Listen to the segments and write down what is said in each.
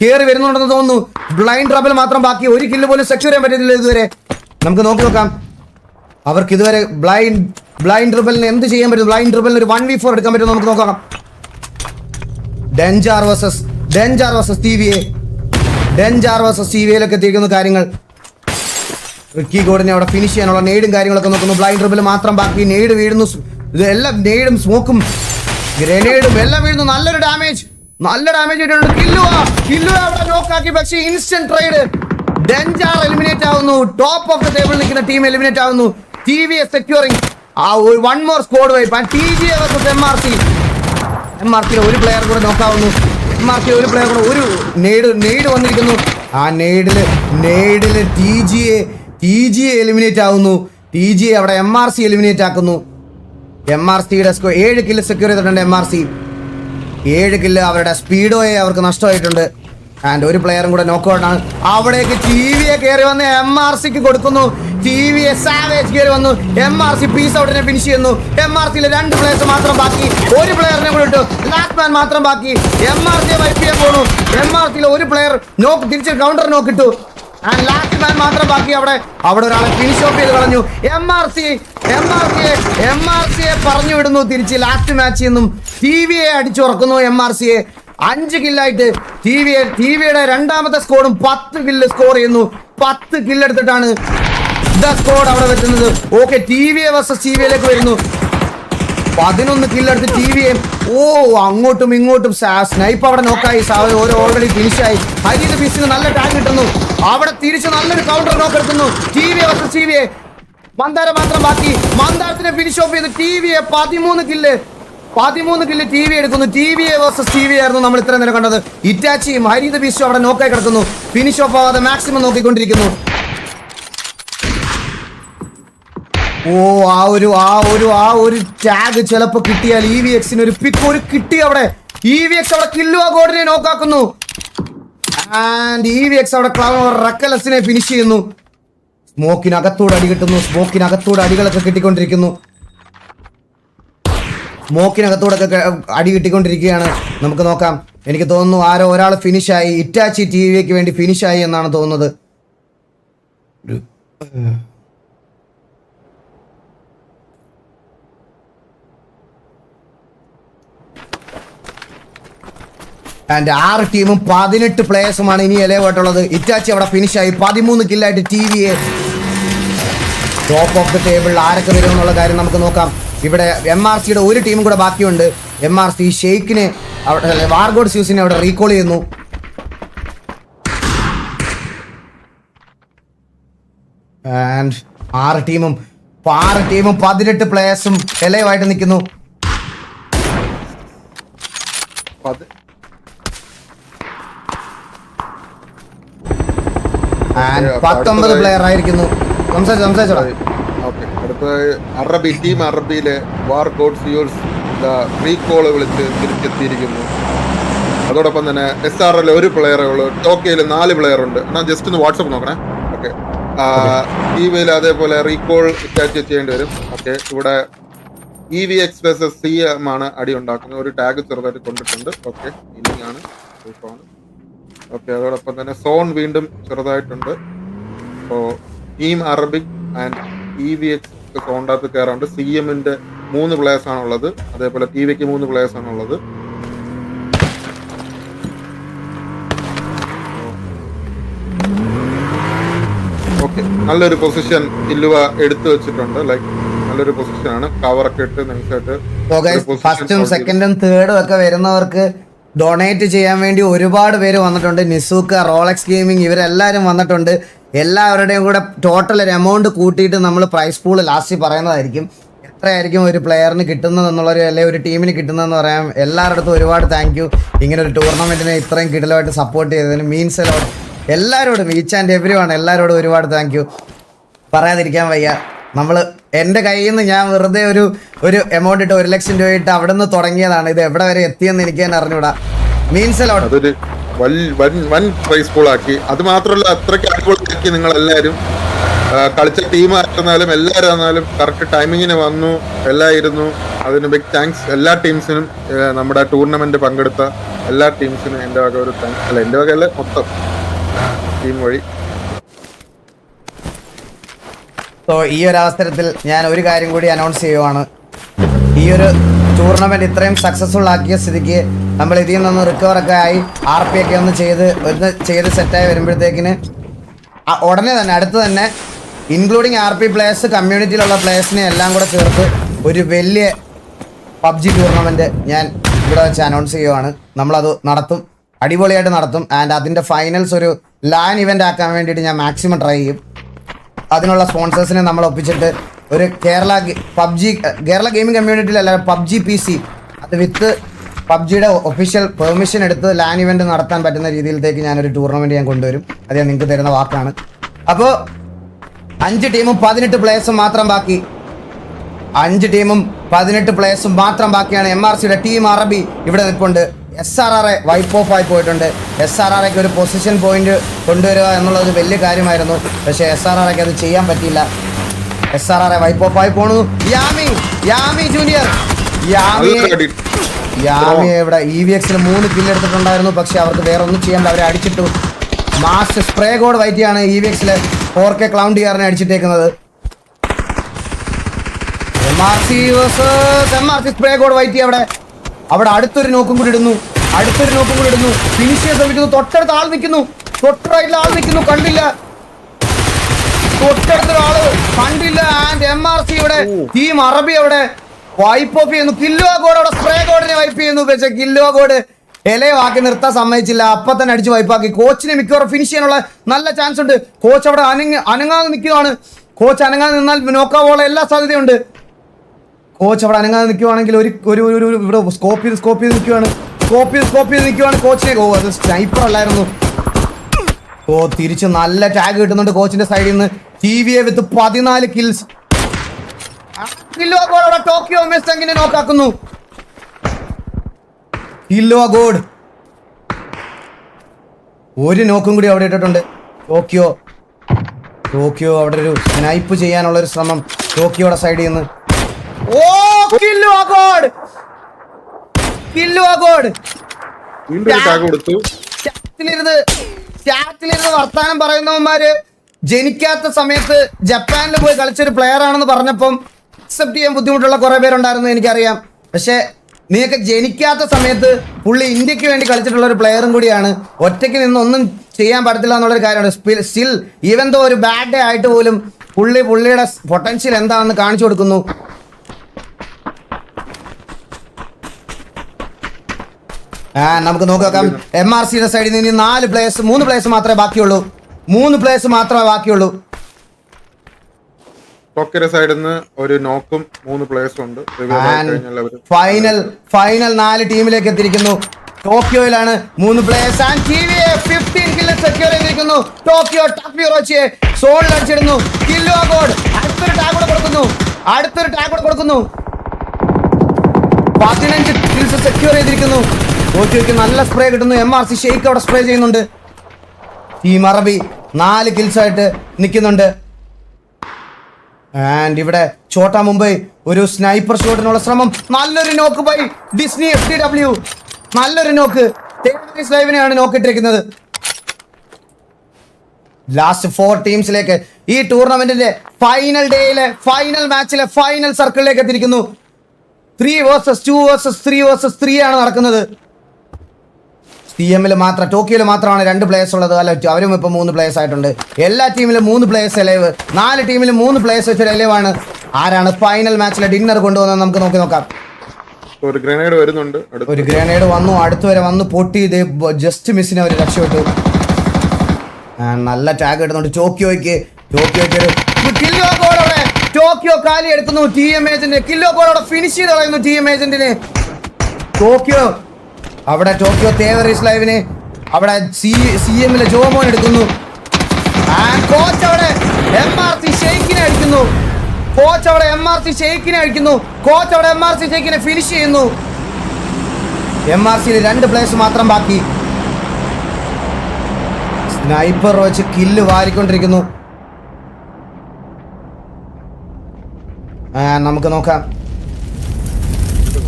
കയറി വരുന്നുണ്ടെന്ന് തോന്നുന്നു. ബ്ലൈൻഡ് ട്രബിൾ മാത്രം ബാക്കി. ഒരു കില്ല് പോലും സെക്യൂർ ചെയ്യാൻ പറ്റുന്നില്ല ഇതുവരെ. നമുക്ക് നോക്കാം അവർക്ക് ഇതുവരെ ബ്ലൈൻഡ് ട്രബിളിന് എന്ത് ചെയ്യാൻ പറ്റും. ബ്ലൈൻഡ് ട്രബിളിന് ഒരു 1v4 എടുക്കാൻ പറ്റും. നമുക്ക് നോക്കാം. ഡെഞ്ചാർ വേഴ്സസ് ടിവിയിലൊക്കെ എത്തിയിരിക്കുന്ന കാര്യങ്ങൾ. റിക്കി ഗോഡിനെ അവിടെ ഫിനിഷ് ചെയ്യാനുള്ള നെയ്ഡും കാര്യങ്ങളൊക്കെ നോക്കുന്നു. ബ്ലൈൻഡ് ട്രബിൾ മാത്രം ബാക്കി. നെയ്ഡ് വീഴുന്നു. ഇതെല്ലാം നെയ്ഡും സ്മോക്കും ഗ്രനേഡും എല്ലാം വീഴുന്നു. നല്ല ഡാമേജ് ഇട്ടുണ്ട്. കില്ലുവ അവിടെ നോക്കാക്കി. പക്ഷേ ഇൻസ്റ്റന്റ് ട്രേഡ്. ഡെഞ്ചാർ എലിമിനേറ്റ് ആവുന്നു. ടോപ്പ് ഓഫ് ദ ടേബിൾ നിൽക്കുന്ന ടീം എലിമിനേറ്റ് ആവുന്നു. TVS securing one more squad wipe. TGA versus MRC ഒരു പ്ലെയർ കൂടെ നോക്കാവുന്നു. MRC ഒരു പ്ലെയർ കൂടെ ഒരു നെയ്ഡ് വന്നിരിക്കുന്നു. ആ നെയ്ഡില് TGA എലിമിനേറ്റ് ആവുന്നു. TGA അവിടെ MRC എലിമിനേറ്റ് ആക്കുന്നു. MRCയുടെ 7 കില്ല് സെക്യൂർ ചെയ്തിട്ടുണ്ട്. MRC 7 kill. അവരുടെ സ്പീഡോയെ അവർക്ക് നഷ്ടമായിട്ടുണ്ട്. ആൻഡ് ഒരു പ്ലെയറും കൂടെ നോക്കൗട്ടാണ്. അവിടേക്ക് TVA കയറി വന്ന് MRCക്ക് കൊടുക്കുന്നു. TVA സാവേജ് കയറി വന്നു. MRC പീസ് ഔട്ടിനെ ഫിനിഷ് ചെയ്യുന്നു. MRCയിലെ 2 പ്ലേയേഴ്സ് മാത്രം ബാക്കി. ഒരു പ്ലെയറിനെ കൂടെ ഇട്ടു. ലാസ്റ്റ് മാൻ മാത്രം ബാക്കി. MRC വൈപ്പ് ചെയ്യാൻ പോണു. MRCയിലെ ഒരു പ്ലെയർ തിരിച്ച് കൗണ്ടർ നോക്കിട്ടു. ആൻഡ് ലാസ്റ്റ് മാൻ മാത്രം ബാക്കി. അവിടെ ഒരാളെ ഫിനിഷ് ഓഫ് ചെയ്ത് കളഞ്ഞു. MRCയെ പറഞ്ഞു വിടുന്നു തിരിച്ച് ലാസ്റ്റ് മാച്ചിൽ നിന്നും. TVA അടിച്ചുറക്കുന്നു. MRCയെ 5 കില്ലായിട്ട് TVയുടെ രണ്ടാമത്തെ സ്കോറും 10 കില്ല് സ്കോർ ചെയ്യുന്നു. 10 കില്ലെടുത്തിട്ടാണ് സ്കോഡ് അവിടെ വെക്കുന്നത്. ഓക്കെ, TVA വേഴ്സസ് TVയിലേക്ക് വരുന്നു. 11 കില്ലെടുത്ത് TVA. അങ്ങോട്ടും ഇങ്ങോട്ടും സ്നൈപ്പ് അവിടെ നോക്കായി. ഓൾറെഡി ഫിനിഷായി. ഹരീത് ബീസിന് നല്ല ടാഗ് കിട്ടുന്നു. അവിടെ തിരിച്ച് നല്ലൊരു കൗണ്ടർ നോക്ക് എടുക്കുന്നു. TVA versus TVA. മന്ദാര മാത്രം ബാക്കി. മന്ദാരത്തിനെ ഫിനിഷ് ഓഫ് ചെയ്ത് TVA 13 കില്ല് TVA എടുക്കുന്നു. TVA വേഴ്സസ് TVA ആയിരുന്നു നമ്മൾ ഇത്ര നേരം കണ്ടത്. ഇറ്റാച്ചിയും ഹരീത് ബീസും അവിടെ നോക്കായി കിടക്കുന്നു. ഫിനിഷ് ഓഫ് ആവാതെ മാക്സിമം നോക്കിക്കൊണ്ടിരിക്കുന്നു. ആ ഒരു ടാഗ് ചിലപ്പോ കിട്ടിയാൽ EVXന് ഒരു കിട്ടി. അവിടെ EVX അവിടെ കില്ലുവ ഗോഡിനെ നോക്കാക്കുന്നു. ആൻഡ് EVX അവിടെ റക്കലസിനെ ഫിനിഷ് ചെയ്യുന്നു. സ്മോക്കിനകത്തൂടെ അടി കിട്ടുന്നു. സ്മോക്കിനകത്തൂടെ അടികളൊക്കെ കിട്ടിക്കൊണ്ടിരിക്കുന്നു. അടി കിട്ടിക്കൊണ്ടിരിക്കുകയാണ്. നമുക്ക് നോക്കാം. എനിക്ക് തോന്നുന്നു ഒരാൾ ഫിനിഷായി. ഇറ്റാച്ചി TVAക്ക് വേണ്ടി ഫിനിഷായി എന്നാണ് തോന്നുന്നത്. ആൻഡ് 6 ടീമും 18 പ്ലേയേഴ്സുമാണ് ഇനി എലവായിട്ടുള്ളത്. ഇറ്റാച്ചി അവിടെ ഫിനിഷായി. 13 കില്ലായിട്ട് TVA. Top of the table ആരൊക്കെ വരും എന്നുള്ള കാര്യം നമുക്ക് നോക്കാം. ഇവിടെ MRCയുടെ ഒരു ടീമും കൂടെ ബാക്കിയുണ്ട്. MRC ഷെയ്ക്കിനെ അവിടെ വാർഗോഡ് സ്യൂസിനെ അവിടെ റീകോൾ ചെയ്യുന്നു. ആൻഡ് 6 ടീമും 18 പ്ലേയേഴ്സും എലവായിട്ട് നിൽക്കുന്നു. 19 പ്ലെയർ ആയിരിക്കുന്നു. സംസാരിച്ചോടാ. അറബിയിലെ വാർ ഗോഡ് ഫ്യൂൾസ് റീകോള് വിളിച്ച് തിരിച്ചെത്തിയിരിക്കുന്നു. അതോടൊപ്പം തന്നെ SRL ഒരു പ്ലെയറേ ഉള്ളൂ. ടോക്കിയിൽ 4 പ്ലെയർ ഉണ്ട്. എന്നാൽ ജസ്റ്റ് ഒന്ന് വാട്സപ്പ് നോക്കണേ. ഓക്കെ, TVയിൽ അതേപോലെ റീകോൾ അറ്റാച്ച് ചെയ്യേണ്ടി വരും. ഓക്കെ, ഇവിടെ EVX വേഴ്സസ് CM ആണ് അടി ഉണ്ടാക്കുന്നത്. ഒരു ടാഗ് ചെറുതായിട്ട് കൊണ്ടിട്ടുണ്ട്. ഓക്കെ, ഇനിങ് ആണ്. ഓക്കെ, അതോടൊപ്പം തന്നെ സോൺ വീണ്ടും ചെറുതായിട്ടുണ്ട്. അപ്പോൾ team Arabic and EVX സോണിനകത്ത് കയറാണ്ട്. CMന്റെ 3 players ആണുള്ളത്. അതേപോലെ TVക്ക് 3 പ്ലേയേഴ്സ് ആണുള്ളത്. ഓക്കെ, നല്ലൊരു പൊസിഷൻ ഇല്ലുവ എടുത്തു വെച്ചിട്ടുണ്ട്. ലൈക്ക് നല്ലൊരു പൊസിഷനാണ്. കവറൊക്കെ ഇട്ട് നൈസായിട്ട്. ഫസ്റ്റും സെക്കൻഡും തേർഡും ഒക്കെ വരുന്നവർക്ക് ഡൊണേറ്റ് ചെയ്യാൻ വേണ്ടി ഒരുപാട് പേര് വന്നിട്ടുണ്ട്. നിസൂക്ക, റോളക്സ് ഗെയിമിംഗ് ഇവരെല്ലാവരും വന്നിട്ടുണ്ട്. എല്ലാവരുടെയും കൂടെ ടോട്ടൽ ഒരു എമൗണ്ട് കൂട്ടിയിട്ട് നമ്മൾ പ്രൈസ് പൂൾ ലാസ്റ്റ് പറയുന്നതായിരിക്കും. എത്രയായിരിക്കും ഒരു പ്ലെയറിന് കിട്ടുന്നതെന്നുള്ളൊരു അല്ലെങ്കിൽ ഒരു ടീമിന് കിട്ടുന്നതെന്ന് പറയാം. എല്ലാവരുടെ ഒരുപാട് താങ്ക് യു. ഇങ്ങനെ ഒരു ടൂർണമെൻറ്റിനെ ഇത്രയും കിടലമായിട്ട് സപ്പോർട്ട് ചെയ്തതിന് മീൻസ് എല്ലാവരോടും ഈച്ച് ആൻഡ് എവരി വൺ എല്ലാവരോടും ഒരുപാട് താങ്ക് യു. പറയാതിരിക്കാൻ വയ്യ. എൻ്റെ കയ്യിൽ നിന്ന് ഞാൻ വെറുതെ ഒരു എമൗണ്ട് ഇട്ട് 1 ലക്ഷം രൂപ ഇട്ട് അവിടെ നിന്ന് തുടങ്ങിയതാണ്. ഇത് എവിടെ വരെ എത്തിയെന്ന് എനിക്ക് തന്നെ അറിഞ്ഞൂടാ. മീൻസ് വൻ പ്രൈസ് പൂൾ ആക്കി. അത് മാത്രമല്ല, അത്രയ്ക്ക് അടിപൊളിയാക്കി നിങ്ങൾ എല്ലാവരും. കളിച്ച ടീമായിരുന്നാലും എല്ലാവരും ആയിരുന്നാലും കറക്റ്റ് ടൈമിങ്ങിന് വന്നു. എല്ലാം ഇരുന്നു. അതിന് ബിഗ് താങ്ക്സ് എല്ലാ ടീംസിനും, നമ്മുടെ ടൂർണമെന്റ് പങ്കെടുത്ത എല്ലാ ടീംസിനും എൻ്റെ വക ഒരു താങ്ക്സ്. അല്ല, എൻ്റെ വക അല്ല, മൊത്തം ടീം വഴി. സോ ഈ ഒരു അവസരത്തിൽ ഞാൻ ഒരു കാര്യം കൂടി അനൗൺസ് ചെയ്യുവാണ്. ഈ ഒരു ടൂർണമെന്റ് ഇത്രയും സക്സസ്ഫുൾ ആക്കിയ സ്ഥിതിക്ക് നമ്മൾ ഇതിൽ നിന്ന് റിക്കവർ ഒക്കെ ആയി RP ഒക്കെ ഒന്ന് ചെയ്ത് സെറ്റായി വരുമ്പോഴത്തേക്കിന് ഉടനെ തന്നെ അടുത്ത് തന്നെ ഇൻക്ലൂഡിങ് RP പ്ലേയേഴ്സ്, കമ്മ്യൂണിറ്റിയിലുള്ള പ്ലേയേഴ്സിനെ എല്ലാം കൂടെ ചേർത്ത് ഒരു വലിയ PUBG ടൂർണമെന്റ് ഞാൻ ഇവിടെ വെച്ച് അനൗൺസ് ചെയ്യുവാണ്. നമ്മളത് നടത്തും, അടിപൊളിയായിട്ട് നടത്തും. ആൻഡ് അതിൻ്റെ ഫൈനൽസ് ഒരു ലാൻ ഇവൻ്റ് ആക്കാൻ വേണ്ടിയിട്ട് ഞാൻ മാക്സിമം ട്രൈ ചെയ്യും. അതിനുള്ള സ്പോൺസേഴ്സിനെ നമ്മൾ ഒപ്പിച്ചിട്ട് ഒരു കേരള ഗെയിമിംഗ് കമ്മ്യൂണിറ്റിയിലല്ല, PUBG PC അത് വിത്ത് PUBGയുടെ ഒഫീഷ്യൽ പെർമിഷൻ എടുത്ത് ലാൻ ഇവന്റ് നടത്താൻ പറ്റുന്ന രീതിയിലേക്ക് ഞാനൊരു ടൂർണമെന്റ് ഞാൻ കൊണ്ടുവരും. അത് ഞാൻ നിങ്ങൾക്ക് തരുന്ന വാക്കാണ്. അപ്പോൾ 5 ടീമും 18 പ്ലേയേഴ്സും മാത്രം ബാക്കി. 5 ടീമും 18 പ്ലേയേഴ്സും മാത്രം ബാക്കിയാണ്. MRCയുടെ ടീം അറബി ഇവിടെ നിൽപ്പുണ്ട്. SRR വൈപ്പ് ഓഫ് ആയി പോയിട്ടുണ്ട്. SRRക്ക് ഒരു പൊസിഷൻ പോയിന്റ് കൊണ്ടുവരിക എന്നുള്ളത് വലിയ കാര്യമായിരുന്നു. പക്ഷേ SRRക്ക് അത് ചെയ്യാൻ പറ്റിയില്ല. SRR വൈപ്പ് ഓഫ് ആയി പോണു. യാമി ജൂനിയർ യാമി ഇവിടെ EVXൽ 3 കില്ല് എടുത്തിട്ടുണ്ടായിരുന്നു. പക്ഷെ അവർക്ക് വേറെ ഒന്നും ചെയ്യാൻ അവരെ അടിച്ചിട്ടു. മാസ് സ്പ്രേ കോഡ് വൈറ്റിയാണ് EVXലെ 4K ക്ലൗൺ ഡിആറിനെ അടിച്ചിട്ടേക്കുന്നത്. MRC സ്പ്രേ കോഡ് വൈറ്റി അവിടെ അടുത്തൊരു നോക്കും കൂടി ഇടുന്നു. ഫിനിഷ് ചെയ്യാൻ ശ്രമിക്കുന്നു. തൊട്ടടുത്ത ആൾ നിൽക്കുന്നു. കണ്ടില്ല. തൊട്ടടുത്തൊരാള് കണ്ടില്ല. ആൻഡ് MRC ഇവിടെ ടീം അറബി അവിടെ വൈപ്പ് ഓഫ് ചെയ്യുന്നു. കില്ലോ കോഡ് അവിടെ സ്പ്രേ കോഡിനെ വൈപ്പ് ചെയ്യുന്നു. പക്ഷേ കില്ലോ കോഡ് ഇലവാക്കി നിർത്താൻ സമ്മതിച്ചില്ല. അപ്പം തന്നെ അടിച്ച് വൈപ്പാക്കി. കോച്ചിനെ മിക്കവാറും ഫിനിഷ് ചെയ്യാനുള്ള നല്ല ചാൻസ് ഉണ്ട്. കോച്ച് അവിടെ അനങ്ങാതെ നിൽക്കുകയാണ്. കോച്ച് അനങ്ങാതെ നിന്നാൽ നോക്കാവോളം എല്ലാ സാധ്യതയുണ്ട്. കോച്ച് അവിടെ അനങ്ങാതെ നിൽക്കുവാണെങ്കിൽ ഇവിടെ സ്കോപ്പ് ചെയ്ത് നിൽക്കുവാണ്. കോച്ചിനെ അത് സ്നൈപ്പർ അല്ലായിരുന്നു. തിരിച്ച് നല്ല ടാഗ് കിട്ടുന്നുണ്ട് കോച്ചിന്റെ സൈഡിൽ നിന്ന്. TVA വിത്ത് 14 കിൽസ്. ടോക്കിയോ മെസ്റ്റങ്ങിനെ നോക്കാക്കുന്നു. കില്ലോ ഗോഡ് ഒരു നോക്കും കൂടി അവിടെ ഇട്ടിട്ടുണ്ട്. ടോക്കിയോ അവിടെ ഒരു സ്നൈപ്പ് ചെയ്യാനുള്ള ഒരു ശ്രമം ടോക്കിയോയുടെ സൈഡിൽ നിന്ന്. കില്ലോ ഗോഡ് ചാറ്റിലിരുന്ന് വർത്താനം പറയുന്നവന്മാര് ജനിക്കാത്ത സമയത്ത് ജപ്പാനിൽ പോയി കളിച്ചൊരു പ്ലെയർ ആണെന്ന് പറഞ്ഞപ്പം അക്സെപ്റ്റ് ചെയ്യാൻ ബുദ്ധിമുട്ടുള്ള കുറെ പേരുണ്ടായിരുന്നു, എനിക്കറിയാം. പക്ഷെ നീയൊക്കെ ജനിക്കാത്ത സമയത്ത് പുള്ളി ഇന്ത്യക്ക് വേണ്ടി കളിച്ചിട്ടുള്ള ഒരു പ്ലെയറും കൂടിയാണ്. ഒറ്റയ്ക്ക് നിന്ന് ഒന്നും ചെയ്യാൻ പറ്റത്തില്ല എന്നുള്ളൊരു കാര്യമാണ്. സ്റ്റിൽ ഈവൻ ദോ ഒരു ബാഡ് ഡേ ആയിട്ട് പോലും പുള്ളിയുടെ പൊട്ടൻഷ്യൽ എന്താണെന്ന് കാണിച്ചു കൊടുക്കുന്നു. നമുക്ക് നോക്കാം. MRCയുടെ സൈഡിൽ നിന്ന് 3 പ്ലേയേഴ്സ് മാത്രമേ ബാക്കിയുള്ളൂ. 3 പ്ലേയേഴ്സ് മാത്രമേ ബാക്കിയുള്ളൂ. സൈഡിൽ നിന്ന് ഒരു നോക്കും 3 പ്ലേയേഴ്സും ഉണ്ട്. ഫൈനൽ 4 ടീമിലേക്ക് എത്തിയിരിക്കുന്നു. ടോക്കിയോയിലാണ് 3 players. And TVA 15 kill secure ചെയ്തിരിക്കുന്നു. ടോക്കിയോ ടാക്ഫിറോച്ചിയെ സോണിൽ അടിച്ചിടുന്നു. കില്ലോ ഗോഡ് അടുത്തൊരു ടാഗ് കൂടെ കൊടുക്കുന്നു. 15 കിൽസ് സെക്യൂർ ചെയ്തിരിക്കുന്നു. ടോക്കിയോയ്ക്ക് നല്ല സ്പ്രേ കിട്ടുന്നു. MRC ഷെയ്ക്ക് അവിടെ സ്പ്രേ ചെയ്യുന്നുണ്ട്. ടീം അറബി 4 കിൽസ് ആയിട്ട് നിൽക്കുന്നുണ്ട്. ആൻഡ് ഇവിടെ ഛോട്ടാ മുംബൈ ഒരു സ്നൈപ്പർ ഷോട്ടിനുള്ള ശ്രമം. നല്ലൊരു നോക്ക് ബൈ ഡിസ്നി FTW. നല്ലൊരു നോക്ക്. ലൈവിനെയാണ് നോക്കിട്ടിരിക്കുന്നത്. ലാസ്റ്റ് 4 ടീംസിലേക്ക് ഈ ടൂർണമെന്റിന്റെ ഫൈനൽ ഡേയിലെ ഫൈനൽ മാച്ചിലെ ഫൈനൽ സർക്കിളിലേക്ക് എത്തിയിരിക്കുന്നു. 3 vs 2 vs 3 vs 3 ആണ് നടക്കുന്നത്. TMൽ മാത്രം, ടോക്കിയോയിൽ മാത്രമാണ് 2 പ്ലേയേഴ്സ് ഉള്ളത്. അല്ല, അവരും ഇപ്പം 3 പ്ലേയേഴ്സ് ആയിട്ടുണ്ട്. എല്ലാ ടീമിലും 3 പ്ലേയേഴ്സ് എലൈവ്. 4 ടീമിലും 3 പ്ലേയേഴ്സ് വെച്ചൊരു എലൈവാണ്. ആരാണ് ഫൈനൽ മാച്ചിലെ ഡിന്നർ കൊണ്ടുവന്നത് നമുക്ക് നോക്കാം. ഒരു ഗ്രനേഡ് വരുന്നുണ്ട്. ഒരു ഗ്രനേഡ് വന്നു, അടുത്ത് വരെ വന്നു, പൊട്ടി. ജസ്റ്റ് മിസ്സിനെ അവർ രക്ഷപ്പെട്ടു. നല്ല ടാഗ് കിട്ടുന്നുണ്ട് ടോക്കിയോയ്ക്ക്. ടോക്കിയോ കാലി എടുക്കുന്നു. TM ഏജന്റ് കില്ലോ ഗോളോടെ ഫിനിഷ് ചെയ്ത് കളയുന്നു. TM ഏജന്റിന് ടോക്കിയോ തേവറീസ് ലൈവിനെ അവിടെ CMലെ ജോമോൻ എടുക്കുന്നു. കോച്ച് അവിടെ MRC ഷെയ്ക്കിനെ അടിക്കുന്നു. കോച്ച് അവിടെ MRC ഷെയ്ക്കിനെ ഫിനിഷ് ചെയ്യുന്നു. MRCയിൽ 2 പ്ലേയേഴ്സ് മാത്രം ബാക്കി. സ്നൈപ്പർ വെച്ച് കില്ല് വാരിക്കൊണ്ടിരിക്കുന്നു. നമുക്ക് നോക്കാം.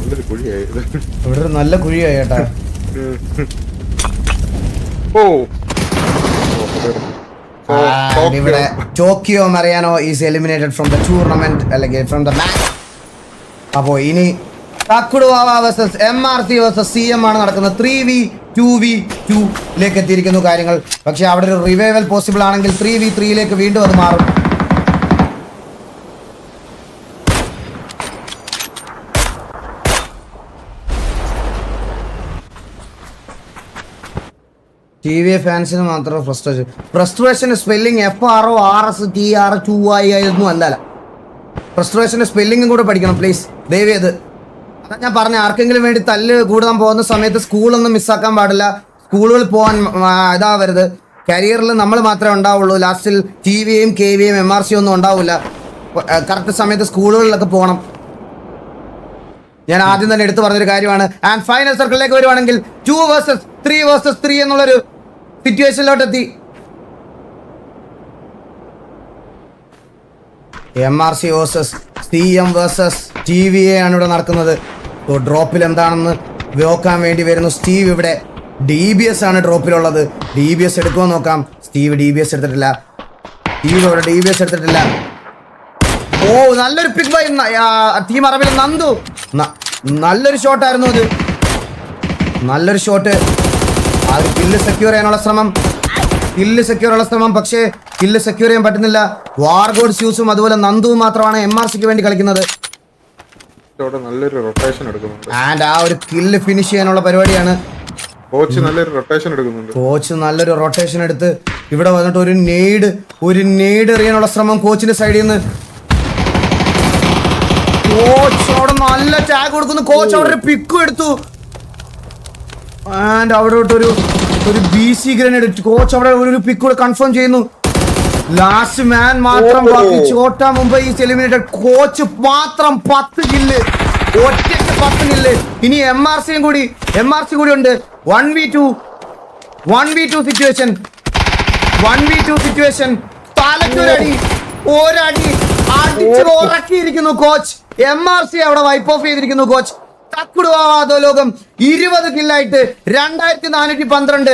നല്ലൊരു കുഴിയായി ഇത്. ഇവിടെ ഒരു നല്ല കുഴിയായി കേട്ടാ. ഓ And ഇവിടെ Tokyo Mariano is eliminated from the tournament അല്ലെങ്കിൽ ഫ്രം ദ മാച്ച്. അപ്പോ ഇനി തക്കുടുവാവ വേഴ്സസ് MRC വേഴ്സസ് CM ആണ് നടക്കുന്നത്. 3v2v2 എത്തിയിരിക്കുന്നു കാര്യങ്ങൾ. പക്ഷെ അവിടെ ഒരു റിവൈവൽ പോസിബിൾ ആണെങ്കിൽ 3v3 വീണ്ടും അത് മാറും. TVA ഫാൻസിന് മാത്രം ഫ്രസ്ട്രേഷൻ സ്പെല്ലിംഗ് FRORSTR2I ആയിരുന്നു അല്ല. ഫ്രസ്ട്രേഷന്റെ സ്പെല്ലിംഗും കൂടെ പഠിക്കണം പ്ലീസ് ദയവ് ചെയ്ത്. അതാ ഞാൻ പറഞ്ഞ ആർക്കെങ്കിലും വേണ്ടി തല്ല് കൂടാൻ പോകുന്ന സമയത്ത് സ്കൂളൊന്നും മിസ്സാക്കാൻ പാടില്ല. സ്കൂളുകളിൽ പോകാൻ ഇതാവരുത്. കരിയറിൽ നമ്മൾ മാത്രമേ ഉണ്ടാവുള്ളൂ. ലാസ്റ്റിൽ TVയും KVയും MRC ഒന്നും ഉണ്ടാവില്ല. കറക്റ്റ് സമയത്ത് സ്കൂളുകളിലൊക്കെ പോകണം. ഞാൻ ആദ്യം തന്നെ എടുത്തു പറഞ്ഞൊരു കാര്യമാണ്. ആൻഡ് ഫൈനൽ സർക്കിളിലേക്ക് വരുവാണെങ്കിൽ 2 vs 3 എന്നുള്ളൊരു സിറ്റുവേഷനിലോട്ട് എത്തി. MRC versus CM versus TVA ആണ് ഇവിടെ നടക്കുന്നത്. ഡ്രോപ്പിൽ എന്താണെന്ന് നോക്കാൻ വേണ്ടി വരുന്നു സ്റ്റീവ്. ഇവിടെ DBS ആണ് ഡ്രോപ്പിലുള്ളത്. DBS എടുക്കുമോ നോക്കാം. സ്റ്റീവ് DBS എടുത്തിട്ടില്ല. ഓ നല്ലൊരു പിക് ബൈ ടീം അറബിലെ നന്ദു. നല്ലൊരു ഷോട്ടായിരുന്നു അത്. നല്ലൊരു ഷോട്ട്. ആ ഒരു കില്ല് സെക്യൂർ ചെയ്യാനുള്ള ശ്രമം. പക്ഷേ കില്ല് സെക്യൂർ ചെയ്യാൻ പറ്റുന്നില്ല. വാർഗോഡ് സ്യൂസും അതുപോലെ നന്ദുവും മാത്രമാണ് MRCക്ക് വേണ്ടി കളിക്കുന്നത്. നല്ലൊരു റൊട്ടേഷൻ എടുക്കുന്നുണ്ട്. ആൻഡ് ആ ഒരു കില്ല് ഫിനിഷ് ചെയ്യാനുള്ള പരിപാടിയാണ്. കോച്ച് നല്ലൊരു റൊട്ടേഷൻ എടുക്കുന്നുണ്ട്. കോച്ച് നല്ലൊരു റൊട്ടേഷൻ എടുത്ത് ഇവിടെ വന്നിട്ട് ഒരു നെയ്ഡ് എറിയാനുള്ള ശ്രമം കോച്ചിന്റെ സൈഡിൽ നിന്ന്. കോച്ച് അവിടെ നല്ല ടാഗ് കൊടുക്കുന്നു. കോച്ച് അവിടെ ഒരു പിക്കും എടുത്തു. ആൻഡ് അവിടെ ഒരു BC ഗ്രനേഡ്. കോച്ച് അവിടെ ഒരു പിക്ക് കൂടെ കൺഫേം ചെയ്യുന്നു. ലാസ്റ്റ് മാൻ മാത്രം ബാക്കി. ചോട്ടാ മുംബൈ ഈസ് എലിമിനേറ്റഡ്. കോച്ച് മാത്രം 10 കില്ല്. ഒറ്റയ്ക്ക് 10 കില്ല്. ഇനി MRC കൂടി ഉണ്ട്. 1v2 situation. തലക്കൊരടി ഒരടി അടിച്ച് ഉറക്കിയിരിക്കുന്നു കോച്ച്. MRC അവിടെ വൈപ്പ് ഓഫ് ചെയ്തിരിക്കുന്നു കോച്ച്. തക്കുടുവാവാ ലോകം 20 കില്ലായിട്ട് 2412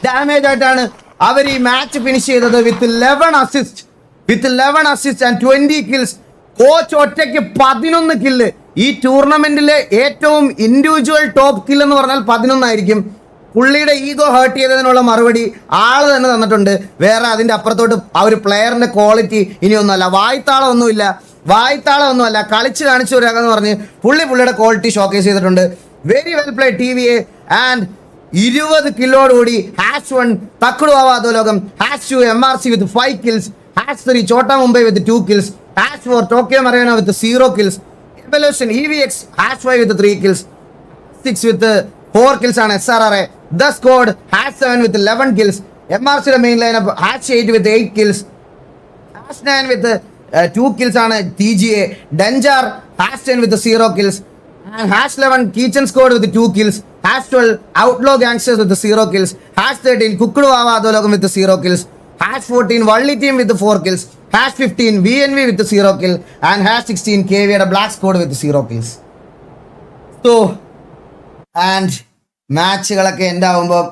ഡാമേജ് ആയിട്ടാണ് അവർ ഈ മാച്ച് ഫിനിഷ് ചെയ്തത് വിത്ത് 11 അസിസ്റ്റ് ആൻഡ് 20 കിൽസ്. കോച്ച് ഒറ്റയ്ക്ക് 11 കില്ല്. ഈ ടൂർണമെന്റിലെ ഏറ്റവും ഇൻഡിവിജ്വൽ ടോപ്പ് കില്ല് എന്ന് പറഞ്ഞാൽ 11 ആയിരിക്കും. പുള്ളിയുടെ ഈഗോ ഹേർട്ട് ചെയ്തതിനുള്ള മറുപടി ആള് തന്നെ തന്നിട്ടുണ്ട്. വേറെ അതിന്റെ അപ്പുറത്തോട്ട് ആ ഒരു പ്ലെയറിന്റെ ക്വാളിറ്റി ഇനിയൊന്നുമല്ല. വായ്ത്താളമൊന്നുമല്ല കളിച്ച് കാണിച്ചു വരാമെന്ന് പറഞ്ഞ് പുള്ളിയുടെ ക്വാളിറ്റി ഷോക്കേസ് ചെയ്തിട്ടുണ്ട്. Very well play TVA. And 20 കില്ലോടുകൂടി #1 തക്കുടുവാവാ ലോകം, #2 MRC with 5 kills, #3 Chotta Mumbai with 2 kills, #4 Tokyo Mariano with 0 kills, Evolution EVX #5 with 3 kills, 6 with 4 kills ആണ് SRRA. The squad #7 with 11 kills, MRC main lineup #8 with 8 kills, #9 with 2 kills ആണ് TGA, Denjar #10 with 0 kills, and #11 Kitchen squad with 2 kills, #12 Outlaw Gangsters with 0 kills, #13 Kukkuduvaava Adologam with 0 kills, #14 Valli team with 4 kills, #15 VNV with 0 kill, and #16 KV at a black squad with 0 kills. So and മാച്ചുകളൊക്കെ end ആകുമ്പോൾ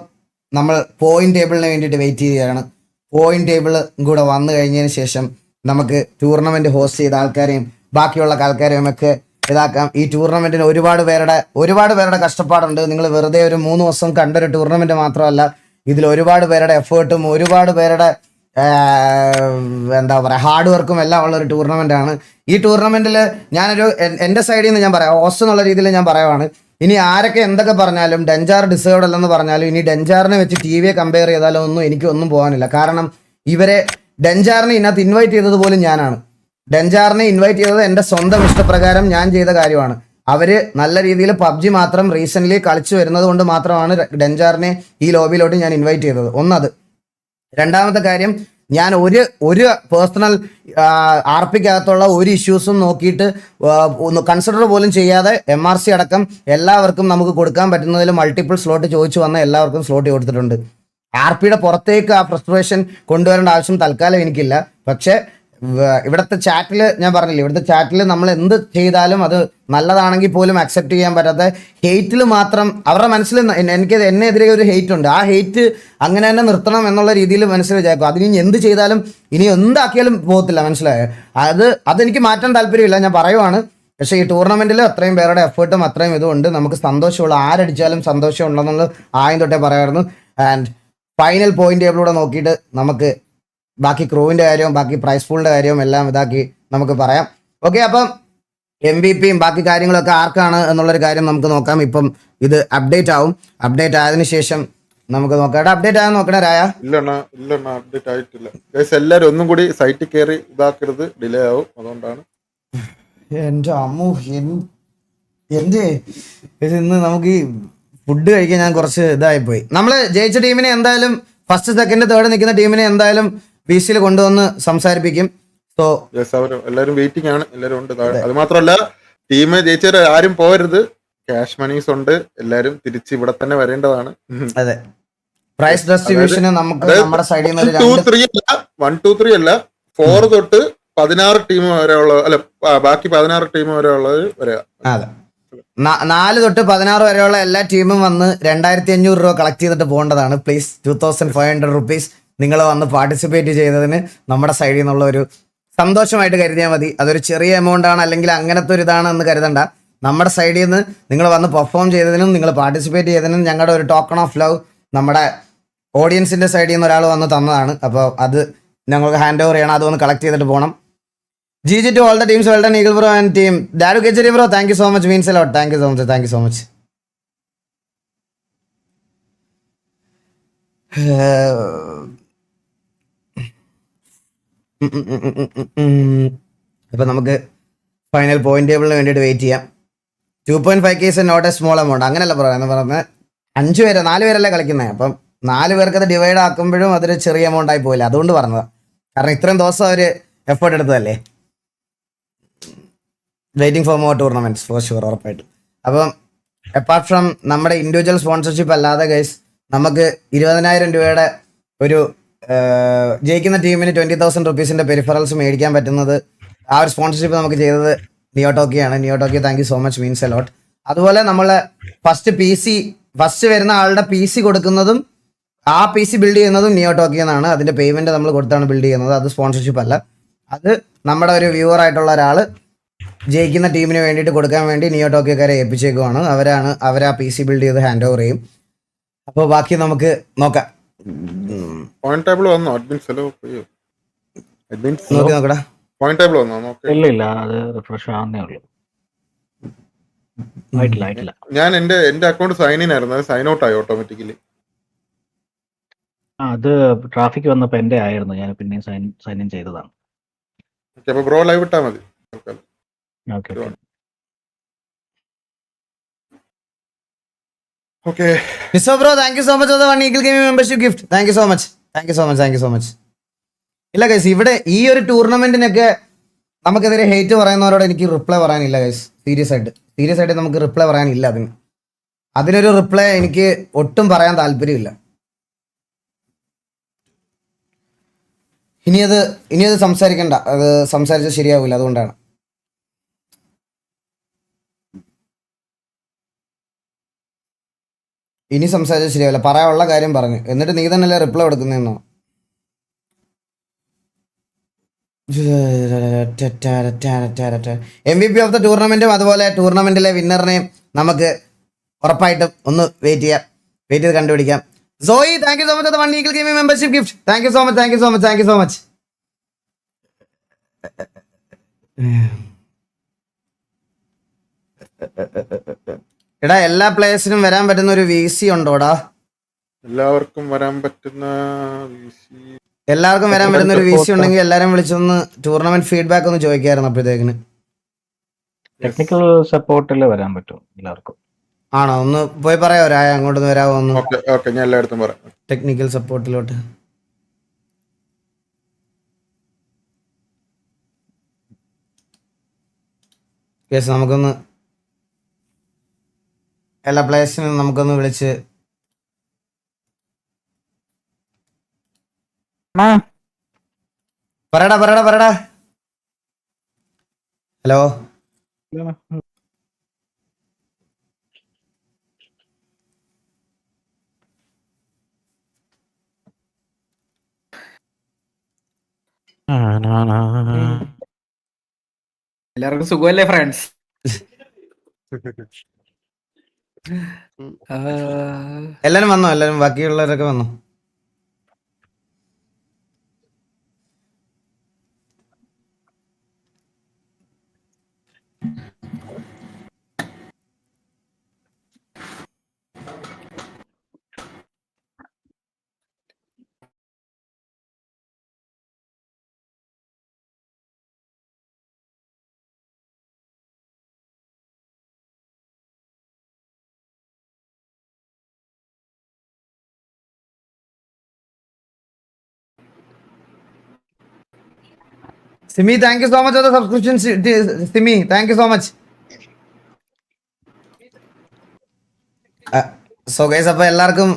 നമ്മൾ point ടേബിളിന് വേണ്ടിയിട്ട് wait ചെയ്യുകയാണ്. Point table കൂടെ വന്നു കഴിഞ്ഞതിന് ശേഷം നമുക്ക് tournament host ചെയ്ത ആൾക്കാരെയും ബാക്കിയുള്ള ആൾക്കാരെയും ഒക്കെ ഇതാക്കാം. ഈ ടൂർണമെന്റിന് ഒരുപാട് പേരുടെ കഷ്ടപ്പാടുണ്ട്. നിങ്ങൾ വെറുതെ ഒരു 3 ദിവസം കണ്ടൊരു ടൂർണമെന്റ് മാത്രമല്ല, ഇതിൽ ഒരുപാട് പേരുടെ എഫേർട്ടും ഒരുപാട് പേരുടെ എന്താ പറയുക ഹാർഡ് വർക്കും എല്ലാം ഉള്ളൊരു ടൂർണമെന്റ് ആണ്. ഈ ടൂർണമെന്റിൽ ഞാനൊരു എൻ്റെ സൈഡിൽ നിന്ന് ഞാൻ പറയാം, ഹോസ്റ്റ് എന്നുള്ള രീതിയിൽ ഞാൻ പറയുവാണ്. ഇനി ആരൊക്കെ എന്തൊക്കെ പറഞ്ഞാലും ഡെഞ്ചാർ ഡിസേർവ്ഡ് അല്ലെന്ന് പറഞ്ഞാലും ഇനി ഡെഞ്ചാറിനെ വെച്ച് TVയെ കമ്പയർ ചെയ്താലോ എനിക്കൊന്നും പോകാനില്ല. കാരണം ഇവരെ ഡെഞ്ചാറിനെ ഇതിനകത്ത് ഇൻവൈറ്റ് ചെയ്തത് പോലും ഞാനാണ്. ഡെഞ്ചാറിനെ ഇൻവൈറ്റ് ചെയ്തത് എൻ്റെ സ്വന്തം ഇഷ്ടപ്രകാരം ഞാൻ ചെയ്ത കാര്യമാണ്. അവര് നല്ല രീതിയിൽ PUBG മാത്രം റീസെന്റ് കളിച്ചു വരുന്നത് കൊണ്ട് മാത്രമാണ് ഡെഞ്ചാറിനെ ഈ ലോബിയിലോട്ട് ഞാൻ ഇൻവൈറ്റ് ചെയ്തത്. ഒന്നത്. രണ്ടാമത്തെ കാര്യം, ഞാൻ ഒരു പേഴ്സണൽ RPക്കകത്തുള്ള ഒരു ഇഷ്യൂസും നോക്കിയിട്ട് കൺസിഡർ പോലും ചെയ്യാതെ MRC അടക്കം എല്ലാവർക്കും നമുക്ക് കൊടുക്കാൻ പറ്റുന്നതിൽ മൾട്ടിപ്പിൾ സ്ലോട്ട് ചോദിച്ചു വന്ന എല്ലാവർക്കും സ്ലോട്ട് കൊടുത്തിട്ടുണ്ട്. RPയുടെ പുറത്തേക്ക് ആ ഫ്രസ്ട്രേഷൻ കൊണ്ടുവരേണ്ട ആവശ്യം തൽക്കാലം എനിക്കില്ല. പക്ഷേ ഇവിടുത്തെ ചാറ്റിൽ ഞാൻ പറഞ്ഞില്ലേ, ഇവിടുത്തെ ചാറ്റിൽ നമ്മൾ എന്ത് ചെയ്താലും അത് നല്ലതാണെങ്കിൽ പോലും അക്സെപ്റ്റ് ചെയ്യാൻ പറ്റാത്ത ഹെയ്റ്റിൽ മാത്രം അവരുടെ മനസ്സിൽ എനിക്ക് എന്നെതിരെ ഒരു ഹെയ്റ്റ് ഉണ്ട്. ആ ഹെയ്റ്റ് അങ്ങനെ തന്നെ നിർത്തണം എന്നുള്ള രീതിയിൽ മനസ്സിൽ വിചാരിക്കും. അതിന് എന്ത് ചെയ്താലും ഇനി എന്താക്കിയാലും പോകത്തില്ല, മനസ്സിലായോ? അതെനിക്ക് മാറ്റാൻ താല്പര്യമില്ല, ഞാൻ പറയുവാണ്. പക്ഷേ ഈ ടൂർണമെന്റിൽ അത്രയും പേരുടെ എഫേർട്ടും അത്രയും ഇതുകൊണ്ട് നമുക്ക് സന്തോഷമുള്ള, ആരടിച്ചാലും സന്തോഷം ഉണ്ടെന്നുള്ളത് ആദ്യം തൊട്ടേ പറയാമായിരുന്നു. ആൻഡ് ഫൈനൽ പോയിന്റ് ടേബിളൂടെ നോക്കിയിട്ട് നമുക്ക് ബാക്കി ക്രൂവിന്റെ കാര്യവും ബാക്കി പ്രൈസ് പൂളിന്റെ കാര്യവും എല്ലാം ഇതാക്കി നമുക്ക് പറയാം. ഓക്കെ, അപ്പം MVP ബാക്കി കാര്യങ്ങളൊക്കെ ആർക്കാണ് എന്നുള്ളൊരു കാര്യം നമുക്ക് നോക്കാം. ഇപ്പം ഇത് അപ്ഡേറ്റ് ആവും. അപ്ഡേറ്റ് ആയതിനു ശേഷം നമുക്ക് നോക്കാം. അപ്ഡേറ്റ് ആയെന്ന് നോക്കണേ രായ. ഇല്ലണ്ണ അപ്ഡേറ്റ് ആയിട്ടില്ല. എല്ലാരും ഒന്നും കൂടി സൈറ്റിൽ കയറി ഇതാക്കരുത്, ഡിലേ ആവും. അതുകൊണ്ടാണ്. എന്റെ അമ്മു എന്റെ ഇന്ന് നമുക്ക് ഈ ഫുഡ് കഴിക്കാൻ ഞാൻ കുറച്ച് ഇതായിപ്പോയി. നമ്മള് ജയിച്ച ടീമിനെ എന്തായാലും ഫസ്റ്റ് സെക്കൻഡ് തേർഡ് നിൽക്കുന്ന ടീമിനെ എന്തായാലും BC കൊണ്ടുവന്ന് സംസാരിപ്പിക്കും. സോ എല്ലാരും വെയിറ്റിംഗ് ആണ്, എല്ലാരും ഉണ്ട്. അത് മാത്രമല്ല, ടീം ജയിച്ചവർ ആരും പോരുത്, ക്യാഷ് മണീസ് ഉണ്ട്, എല്ലാരും തിരിച്ച് ഇവിടെ തന്നെ വരേണ്ടതാണ്. അതെ, പ്രൈസ് ഡിസ്ട്രിബ്യൂഷന് നമുക്ക് നമ്മുടെ സൈഡിൽ നിന്ന് 1 2 3 അല്ല 4 തൊട്ട് 16 ടീം വരെ ഉള്ള, അല്ല ബാക്കി 16 ടീം വരെ ഉള്ളത് വരിക. അതെ, 4 തൊട്ട് 16 വരെയുള്ള എല്ലാ ടീമും വന്ന് 2500 രൂപ കളക്ട് ചെയ്തിട്ട് പോകേണ്ടതാണ്. പ്ലീസ് 2500 റുപ്പീസ് നിങ്ങൾ വന്ന് പാർട്ടിസിപ്പേറ്റ് ചെയ്തതിന് നമ്മുടെ സൈഡിൽ നിന്നുള്ള ഒരു സന്തോഷമായിട്ട് കരുതിയാൽ മതി. അതൊരു ചെറിയ എമൗണ്ട് ആണ്, അല്ലെങ്കിൽ അങ്ങനത്തെ ഒരു ഇതാണെന്ന് കരുതണ്ട. നമ്മുടെ സൈഡിൽ നിന്ന് നിങ്ങൾ വന്ന് പെർഫോം ചെയ്തതിനും നിങ്ങൾ പാർട്ടിസിപ്പേറ്റ് ചെയ്തതിനും ഞങ്ങളുടെ ഒരു ടോക്കൺ ഓഫ് ലവ് നമ്മുടെ ഓഡിയൻസിന്റെ സൈഡിൽ നിന്ന് ഒരാൾ വന്ന് തന്നതാണ്. അപ്പോൾ അത് ഞങ്ങൾക്ക് ഹാൻഡ് ഓവർ ചെയ്യണം, അതൊന്ന് കളക്ട് ചെയ്തിട്ട് പോകണം. GG to all the teams, well done Eagle bro and team. Daru Kechari bro, thank you so much, means a lot. Thank you so much, thank you so much. ഇപ്പം നമുക്ക് final point ടേബിളിന് വേണ്ടിയിട്ട് wait ചെയ്യാം. 2.5K is not a small amount. അങ്ങനെയല്ല പറഞ്ഞത്, 4 പേരല്ലേ കളിക്കുന്നത്. അപ്പം 4 പേർക്ക് അത് ഡിവൈഡ് ആക്കുമ്പോഴും അതൊരു ചെറിയ എമൗണ്ട് ആയി പോയില്ല, അതുകൊണ്ട് പറഞ്ഞതാണ്. കാരണം ഇത്രയും ദിവസം അവർ എഫേർട്ട് എടുത്തതല്ലേ. Waiting for more tournaments for sure, ഉറപ്പായിട്ടും. അപ്പം അപ്പാർട്ട് ഫ്രം നമ്മുടെ ഇൻഡിവിജ്വൽ സ്പോൺസർഷിപ്പ് അല്ലാതെ ഗൈസ്, നമുക്ക് 20,000 രൂപയുടെ ഒരു ജയിക്കുന്ന ടീമിന് 20,000 റുപ്പീസിന്റെ പെരിഫറൽസ് മേടിക്കാൻ പറ്റുന്നത്, ആ ഒരു സ്പോൺസർഷിപ്പ് നമുക്ക് ചെയ്തത് നിയോട്ടോക്കിയാണ്. നിയോട്ടോക്കി thank you so much, means a lot. അതുപോലെ നമ്മളെ ഫസ്റ്റ് വരുന്ന ആളുടെ PC കൊടുക്കുന്നതും ആ PC ബിൽഡ് ചെയ്യുന്നതും നിയോട്ടോക്കി എന്നാണ്. അതിന്റെ പേയ്മെന്റ് നമ്മൾ കൊടുത്താണ് ബിൽഡ് ചെയ്യുന്നത്, അത് സ്പോൺസർഷിപ്പ് അല്ല. അത് നമ്മുടെ ഒരു വ്യൂവർ ആയിട്ടുള്ള ഒരാൾ ജയിക്കുന്ന ടീമിന് വേണ്ടിയിട്ട് കൊടുക്കാൻ വേണ്ടി നിയോട്ടോക്കിക്കാരെ ഏൽപ്പിച്ചേക്കുവാണ്. അവരാ PC ബിൽഡ് ചെയ്ത് ഹാൻഡ് ഓവർ ചെയ്യും. അപ്പോൾ ബാക്കി നമുക്ക് നോക്കാം. പോയിന്റ് ടേബിൾ വന്നോ? നോക്കടാ, പോയിന്റ് ടേബിൾ വന്നോ? ഇല്ല, അത് റിഫ്രഷ് ആവുന്നേ ഉള്ളൂ. ആയിട്ടില്ല. ഞാൻ എന്റെ അക്കൗണ്ട് സൈൻ ഇൻ ആയിരുന്നു, അത് സൈൻ ഔട്ട് ആയി ഓട്ടോമാറ്റിക്കലി. അത് ട്രാഫിക് വന്നപ്പോ എന്റെ ആയിരുന്നു, ഞാൻ പിന്നെ സൈൻ ഇൻ ചെയ്തതാണ്. അപ്പൊ ബ്രോ ലൈവ് ഇട്ടാ മതി. Okay. Okay mister bro, thank you so much for the 1 Eagle Gaming membership gift. Thank you so much. ഇല്ല ഗൈസ്, ഇവിടെ ഈ ഒരു ടൂർണമെന്റിനൊക്കെ നമുക്കെതിരെ ഹേറ്റ് പറയുന്നവരോട് എനിക്ക് റിപ്ലൈ പറയാനില്ല ഗൈസ്. സീരിയസ് ആയിട്ട് നമുക്ക് റിപ്ലൈ പറയാനില്ല. അതിനൊരു റിപ്ലൈ എനിക്ക് ഒട്ടും പറയാൻ താല്പര്യമില്ല. ഇനി അത് സംസാരിക്കണ്ട, അത് സംസാരിച്ചാൽ ശരിയാവില്ല, അതുകൊണ്ടാണ്. ഇനി സംസാരിച്ചാൽ ശരിയാവില്ല, പറയാനുള്ള കാര്യം പറഞ്ഞു, എന്നിട്ട് നീ തന്നെയല്ലേ റിപ്ലൈ കൊടുക്കുന്നതെന്നോ. MVP ഓഫ് ദ ടൂർണമെന്റും അതുപോലെ ടൂർണമെന്റിലെ വിന്നറിനെയും നമുക്ക് ഉറപ്പായിട്ടും ഒന്ന് വെയിറ്റ് ചെയ്ത് കണ്ടുപിടിക്കാം. സോയി, thank you so much 1 Eagle Gaming membership gift. Thank you so much. എടാ, എല്ലാ പ്ലേയേഴ്സിനും വരാൻ പറ്റുന്ന ഒരു VC ഉണ്ടോടാ? എല്ലാവർക്കും വരാൻ പറ്റുന്ന ഒരു VC ഉണ്ടെങ്കിൽ എല്ലാരും വിളിച്ചൊന്ന് ടൂർണമെന്റ് ഫീഡ്ബാക്ക് ഒന്ന് ചോദിക്കായിരുന്നു. അപ്പോഴത്തേക്കിന് ടെക്നിക്കൽ സപ്പോർട്ടിൽ വരാൻ പറ്റും എല്ലാവർക്കും. ആണോ? ഒന്ന് പോയി പറയാമോ രായ, അങ്ങോട്ടൊന്ന് വരാമോ? ഒന്ന് ഞാൻ എല്ലായിടത്തും പറയാം. ടെക്നിക്കൽ സപ്പോർട്ടിലോട്ട് നമുക്കൊന്ന് എല്ലാ പ്ലേയേഴ്സിനും നമുക്കൊന്ന് വിളിച്ച് പറയടാ. ഹലോ എല്ലാവർക്കും സുഖമല്ലേ ഫ്രണ്ട്സ്? എല്ലാരും വന്നോ? എല്ലാരും ബാക്കിയുള്ളവരൊക്കെ വന്നോ? Simi, thank you so much for the subscription. Simi, thank you so much. So guys, അപ്പോൾ എല്ലാവർക്കും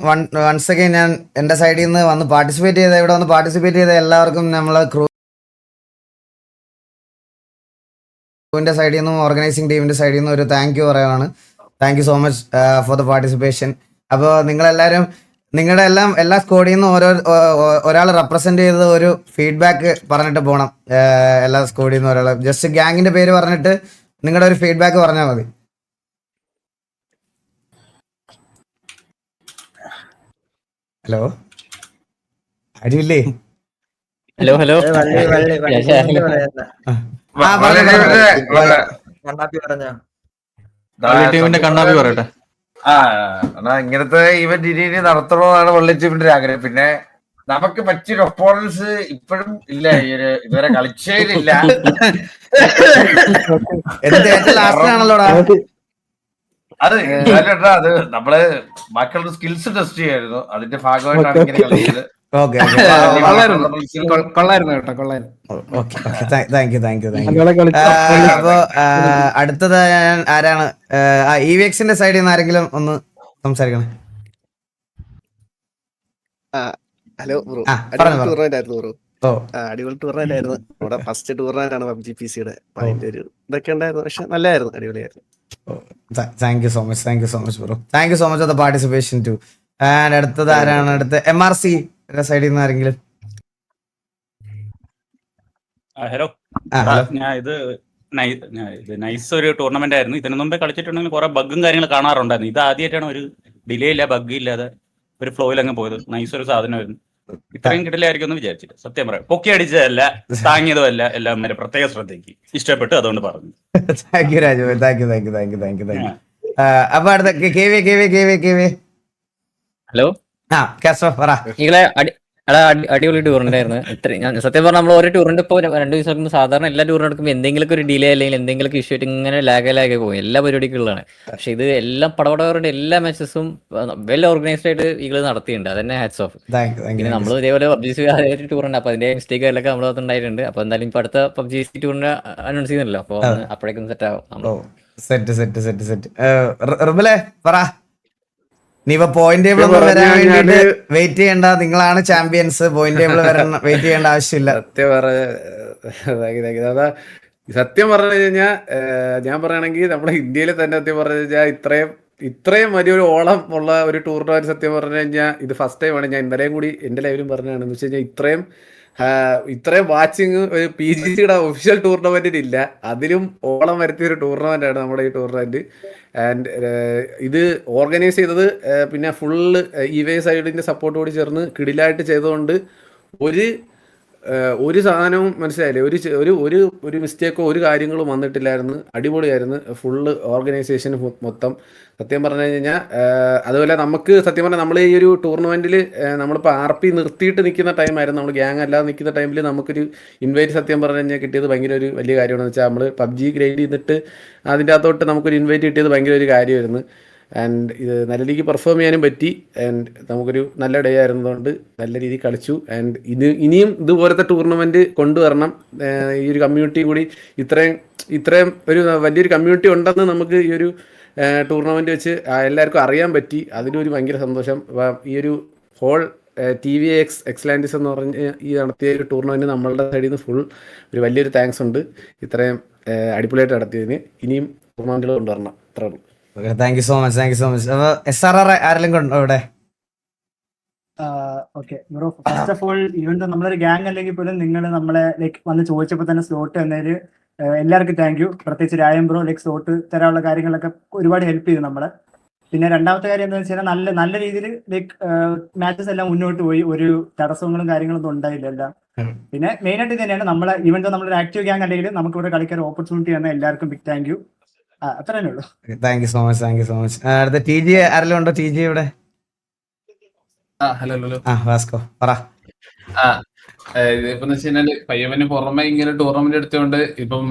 വൺസ് അഗൈൻ ഞാൻ എൻ്റെ സൈഡിൽ നിന്ന് വന്ന് പാർട്ടിസിപ്പേറ്റ് ചെയ്ത ഇവിടെ വന്ന് പാർട്ടിസിപ്പേറ്റ് ചെയ്ത എല്ലാവർക്കും നമ്മളെ ക്രൂവിൻ്റെ സൈഡിൽ നിന്നും ഓർഗനൈസിങ് ടീമിൻ്റെ സൈഡിൽ നിന്നും ഒരു താങ്ക് യു പറയുകയാണ്. Thank you so much for the participation. അപ്പോൾ നിങ്ങളെല്ലാവരും നിങ്ങളുടെ എല്ലാ സ്ക്വാഡിൽ നിന്നും ഒരാൾ റെപ്രസെന്റ് ചെയ്ത് ഒരു ഫീഡ്ബാക്ക് പറഞ്ഞിട്ട് പോകണം. എല്ലാ സ്ക്വാഡിൽ നിന്നും ഒരാൾ ജസ്റ്റ് ഗ്യാങ്ങിന്റെ പേര് പറഞ്ഞിട്ട് നിങ്ങളുടെ ഒരു ഫീഡ്ബാക്ക് പറഞ്ഞാൽ മതി. ഹലോ, ആരുമില്ലേ? ഹലോ ഹലോ ടീമിന്റെ കണ്ണാപ്പി പറയട്ടെ. ഇങ്ങനത്തെ ഇവന്റ് ഇനി നടത്തണമെന്നാണ് വള്ളിച്ചീമിന്റെ ആഗ്രഹം. പിന്നെ നമുക്ക് പറ്റിയൊരു ഒപ്പോണൻസ് ഇപ്പോഴും ഇല്ല, ഇതുവരെ കളിച്ചതിലില്ല. അത് അത് നമ്മള് ബാക്കിയുള്ള സ്കിൽസ് ടെസ്റ്റ് ചെയ്യായിരുന്നു, അതിന്റെ ഭാഗമായിട്ടാണ് ഇങ്ങനെ കളിച്ചത്. അപ്പൊ അടുത്തത് ആരാണ്? ഇവിഎക്സിന്റെ സൈഡിൽ നിന്ന് ആരെങ്കിലും ഒന്ന് സംസാരിക്കണം. ഹലോ ബ്രോ, അടിപൊളി ടൂർണമെന്റ് ആയിരുന്നു ബ്രോ. അടിപൊളി ടൂർണമെന്റ് ആയിരുന്നു. നമ്മുടെ ഫസ്റ്റ് ടൂർണമെന്റ് ആണ് PUBG PC-യുടെ. അതിന്റെ ഒരു ഇതൊക്കെ ഉണ്ടായിരുന്നു, പക്ഷെ നല്ലായിരുന്നു, അടിപൊളിയായിരുന്നു. Thank you so much bro. Thank you so much for the participation too. And അടുത്തത് ആരാണ്? അടുത്ത MRC സൈഡിൽ നിന്ന് ആരെങ്കിലും? ഹലോ, ഞാൻ ഇത് നൈസ് ഒരു ടൂർണമെന്റ് ആയിരുന്നു. ഇതിനു മുമ്പേ കളിച്ചിട്ടുണ്ടെങ്കിൽ കുറെ ബഗ്ഗും കാര്യങ്ങൾ കാണാറുണ്ടായിരുന്നു. ഇത് ആദ്യമായിട്ടാണ് ഒരു ഡിലേ ഇല്ല, ബഗ് ഇല്ലാതെ ഒരു ഫ്ലോയിൽ അങ്ങ് പോയത്. നൈസ് ഒരു സാധനമായിരുന്നു. ഇത്രയും കിട്ടില്ലായിരിക്കും എന്ന് വിചാരിച്ചിട്ട്. സത്യം പറയാം, പൊക്കി അടിച്ചതല്ല, താങ്ങിയതും അല്ല, എല്ലാം വരെ പ്രത്യേക ശ്രദ്ധയ്ക്ക് ഇഷ്ടപ്പെട്ടു, അതുകൊണ്ട് പറഞ്ഞു. Thank you Raju, thank you. അപ്പൊ അടുത്ത ഹലോ, പറ. നിങ്ങളെ അടിപൊളി ടൂർണമെന്റ് ആയിരുന്നു. സത്യം പറഞ്ഞാൽ നമ്മൾ ഓരോ ടൂറിന്റെ ഇപ്പോൾ 2 ദിവസം എടുക്കുമ്പോൾ സാധാരണ എല്ലാ ടൂറിനും എടുക്കുമ്പോൾ എന്തെങ്കിലും ഒരു ഡിലേ അല്ലെങ്കിൽ എന്തെങ്കിലും ഇഷ്യൂ ആയിട്ട് ഇങ്ങനെ ലാഗായി പോകും. എല്ലാ പരിപാടിക്കുള്ളതാണ്. പക്ഷെ ഇത് എല്ലാം പടപടവരുടെ എല്ലാ മാച്ചസും വെൽ ഓർഗനൈസ്ഡ് ആയിട്ട് ഈകൾ നടത്തിയിട്ടുണ്ട്. അതന്നെ ഹാറ്റ്സ് ഓഫ്. പിന്നെ നമ്മൾ ഇതേപോലെ PUBG ആദ്യമായിട്ട് ടൂറുണ്ട്, അപ്പൊ അതിന്റെ മിസ്റ്റേക്ക് എല്ലാം നമ്മുടെ ഭാഗത്ത് ഉണ്ടായിട്ടുണ്ട്. അപ്പൊ എന്തായാലും ഇപ്പൊ അടുത്ത PUBG ടൂറിന് അനൗൺസ് ചെയ്യുന്നല്ലോ, അപ്പൊ അപ്പോഴേക്കും സെറ്റ് ആവും. സെറ്റ്. റുബിലെ പറ. നീ പോയിന്റ് ടേബിൾ ഒന്നും വരാൻ വേണ്ടിട്ട് വെയിറ്റ് ചെയ്യണ്ട, നിങ്ങളാണ് ചാമ്പ്യൻസ്. പോയിന്റ് ടേബിൾ വെയിറ്റ് ചെയ്യേണ്ട ആവശ്യമില്ല. സത്യം പറഞ്ഞു കഴിഞ്ഞാൽ ഞാൻ പറയുകയാണെങ്കിൽ നമ്മുടെ ഇന്ത്യയിൽ തന്നെ സത്യം പറഞ്ഞു കഴിഞ്ഞാൽ ഇത്രയും വലിയൊരു ഓളം ഉള്ള ഒരു ടൂർണമെന്റ് സത്യം പറഞ്ഞു കഴിഞ്ഞാൽ ഇത് ഫസ്റ്റ് ടൈമാണ്. ഞാൻ ഇന്നലെയും കൂടി എൻ്റെ ലൈവിലും പറഞ്ഞതാണെന്ന് വെച്ച് കഴിഞ്ഞാൽ ഇത്രയും വാച്ചിങ് ഒരു PGCയുടെ ഒഫീഷ്യൽ ടൂർണമെന്റിന് ഇല്ല. അതിലും ഓളം വരുത്തിയ ഒരു ടൂർണമെന്റ് ആണ് നമ്മുടെ ഈ ടൂർണമെന്റ്. ആൻഡ് ഇത് ഓർഗനൈസ് ചെയ്തത് പിന്നെ ഫുള്ള് EVA സൈഡിന്റെ സപ്പോർട്ട് കൂടി ചേർന്ന് കിടിലായിട്ട് ചെയ്തതുകൊണ്ട് ഒരു സാധനവും മനസ്സിലായില്ലേ, ഒരു മിസ്റ്റേക്കോ ഒരു കാര്യങ്ങളും വന്നിട്ടില്ലായിരുന്നു. അടിപൊളിയായിരുന്നു ഫുള്ള് ഓർഗനൈസേഷൻ മൊത്തം. സത്യം പറഞ്ഞു കഴിഞ്ഞാൽ അതുപോലെ നമുക്ക് സത്യം പറഞ്ഞാൽ നമ്മൾ ഈ ഒരു ടൂർണമെന്റിൽ നമ്മളിപ്പോൾ RP നിർത്തിയിട്ട് നിൽക്കുന്ന ടൈമായിരുന്നു. നമ്മൾ ഗ്യാങ് അല്ലാതെ നിൽക്കുന്ന ടൈമിൽ നമുക്കൊരു ഇൻവൈറ്റ് സത്യം പറഞ്ഞു കഴിഞ്ഞാൽ കിട്ടിയത് ഭയങ്കര ഒരു വലിയ കാര്യമാണെന്ന് വെച്ചാൽ നമ്മൾ PUBG ഗ്രൈൻഡ് ചെയ്തിട്ട് അതിൻ്റെ അകത്തോട്ട് നമുക്കൊരു ഇൻവൈറ്റ് കിട്ടിയത് ഭയങ്കര ഒരു കാര്യമായിരുന്നു. ആൻഡ് ഇത് നല്ല രീതിക്ക് പെർഫോം ചെയ്യാനും പറ്റി. ആൻഡ് നമുക്കൊരു നല്ല ഡേ ആയിരുന്നതുകൊണ്ട് നല്ല രീതിയിൽ കളിച്ചു. ആൻഡ് ഇനിയും ഇതുപോലത്തെ ടൂർണമെൻറ്റ് കൊണ്ടുവരണം. ഈ ഒരു കമ്മ്യൂണിറ്റി കൂടി ഇത്രയും ഒരു വലിയൊരു കമ്മ്യൂണിറ്റി ഉണ്ടെന്ന് നമുക്ക് ഈ ഒരു ടൂർണമെൻറ്റ് വെച്ച് എല്ലാവർക്കും അറിയാൻ പറ്റി. അതിലൊരു ഭയങ്കര സന്തോഷം. ഈ ഒരു ഹോൾ TVX എക്സലാൻഡിസ് എന്ന് പറഞ്ഞ് ഈ നടത്തിയ ഒരു ടൂർണമെന്റ് നമ്മളുടെ സൈഡിൽ നിന്ന് ഫുൾ ഒരു വലിയൊരു താങ്ക്സ് ഉണ്ട്. ഇത്രയും അടിപൊളിയായിട്ട് നടത്തിയതിന് ഇനിയും ടൂർണമെന്റുകൾ കൊണ്ടുവരണം. അത്രേ ഉള്ളൂ. Thank you so much, thank you so much. അപ്പൊ SRR ആരെങ്കിലും ഉണ്ടോ ഇവിടെ? Okay bro, first of all even നമ്മളൊരു ഗ്യാങ് അല്ലെങ്കിൽ പോലും നിങ്ങൾ നമ്മളെ ലൈക്ക് വന്ന് ചോദിച്ചപ്പോൾ തന്നെ സ്ലോട്ട് എന്നതിൽ എല്ലാവർക്കും താങ്ക് യു. പ്രത്യേകിച്ച് രായം ബ്രോ ലൈക്ക് സ്ലോട്ട് തരാനുള്ള കാര്യങ്ങളൊക്കെ ഒരുപാട് ഹെൽപ്പ് ചെയ്തു നമ്മളെ. പിന്നെ രണ്ടാമത്തെ കാര്യം എന്താണെന്ന് വെച്ചാൽ നല്ല രീതിയിൽ ലൈക്ക് മാച്ചസ് എല്ലാം മുന്നോട്ട് പോയി, ഒരു തടസ്സങ്ങളും കാര്യങ്ങളൊന്നും ഉണ്ടായില്ല എല്ലാം. പിന്നെ മെയിൻ ആയിട്ട് ഇത് തന്നെയാണ് നമ്മളെ ഈവൻ നമ്മളൊരു ആക്റ്റീവ് ഗ്യാങ് അല്ലെങ്കിൽ നമുക്ക് ഇവിടെ കളിക്കാൻ ഓപ്പർച്യൂണിറ്റി തന്ന എല്ലാവർക്കും ബിഗ് താങ്ക് യു. അത്ര തന്നെ ഉള്ളൂ. Thank you so much, thank you so much. അടുത്ത TG ആരെങ്കിലും ഉണ്ടോ? TG ഇവിടെ? Hello hello. വാസ്കോ പറ. ഇതിപ്പോ വെച്ചാല് പയ്യവന് പുറമെ ഇങ്ങനെ ടൂർണമെന്റ് എടുത്തുകൊണ്ട് ഇപ്പം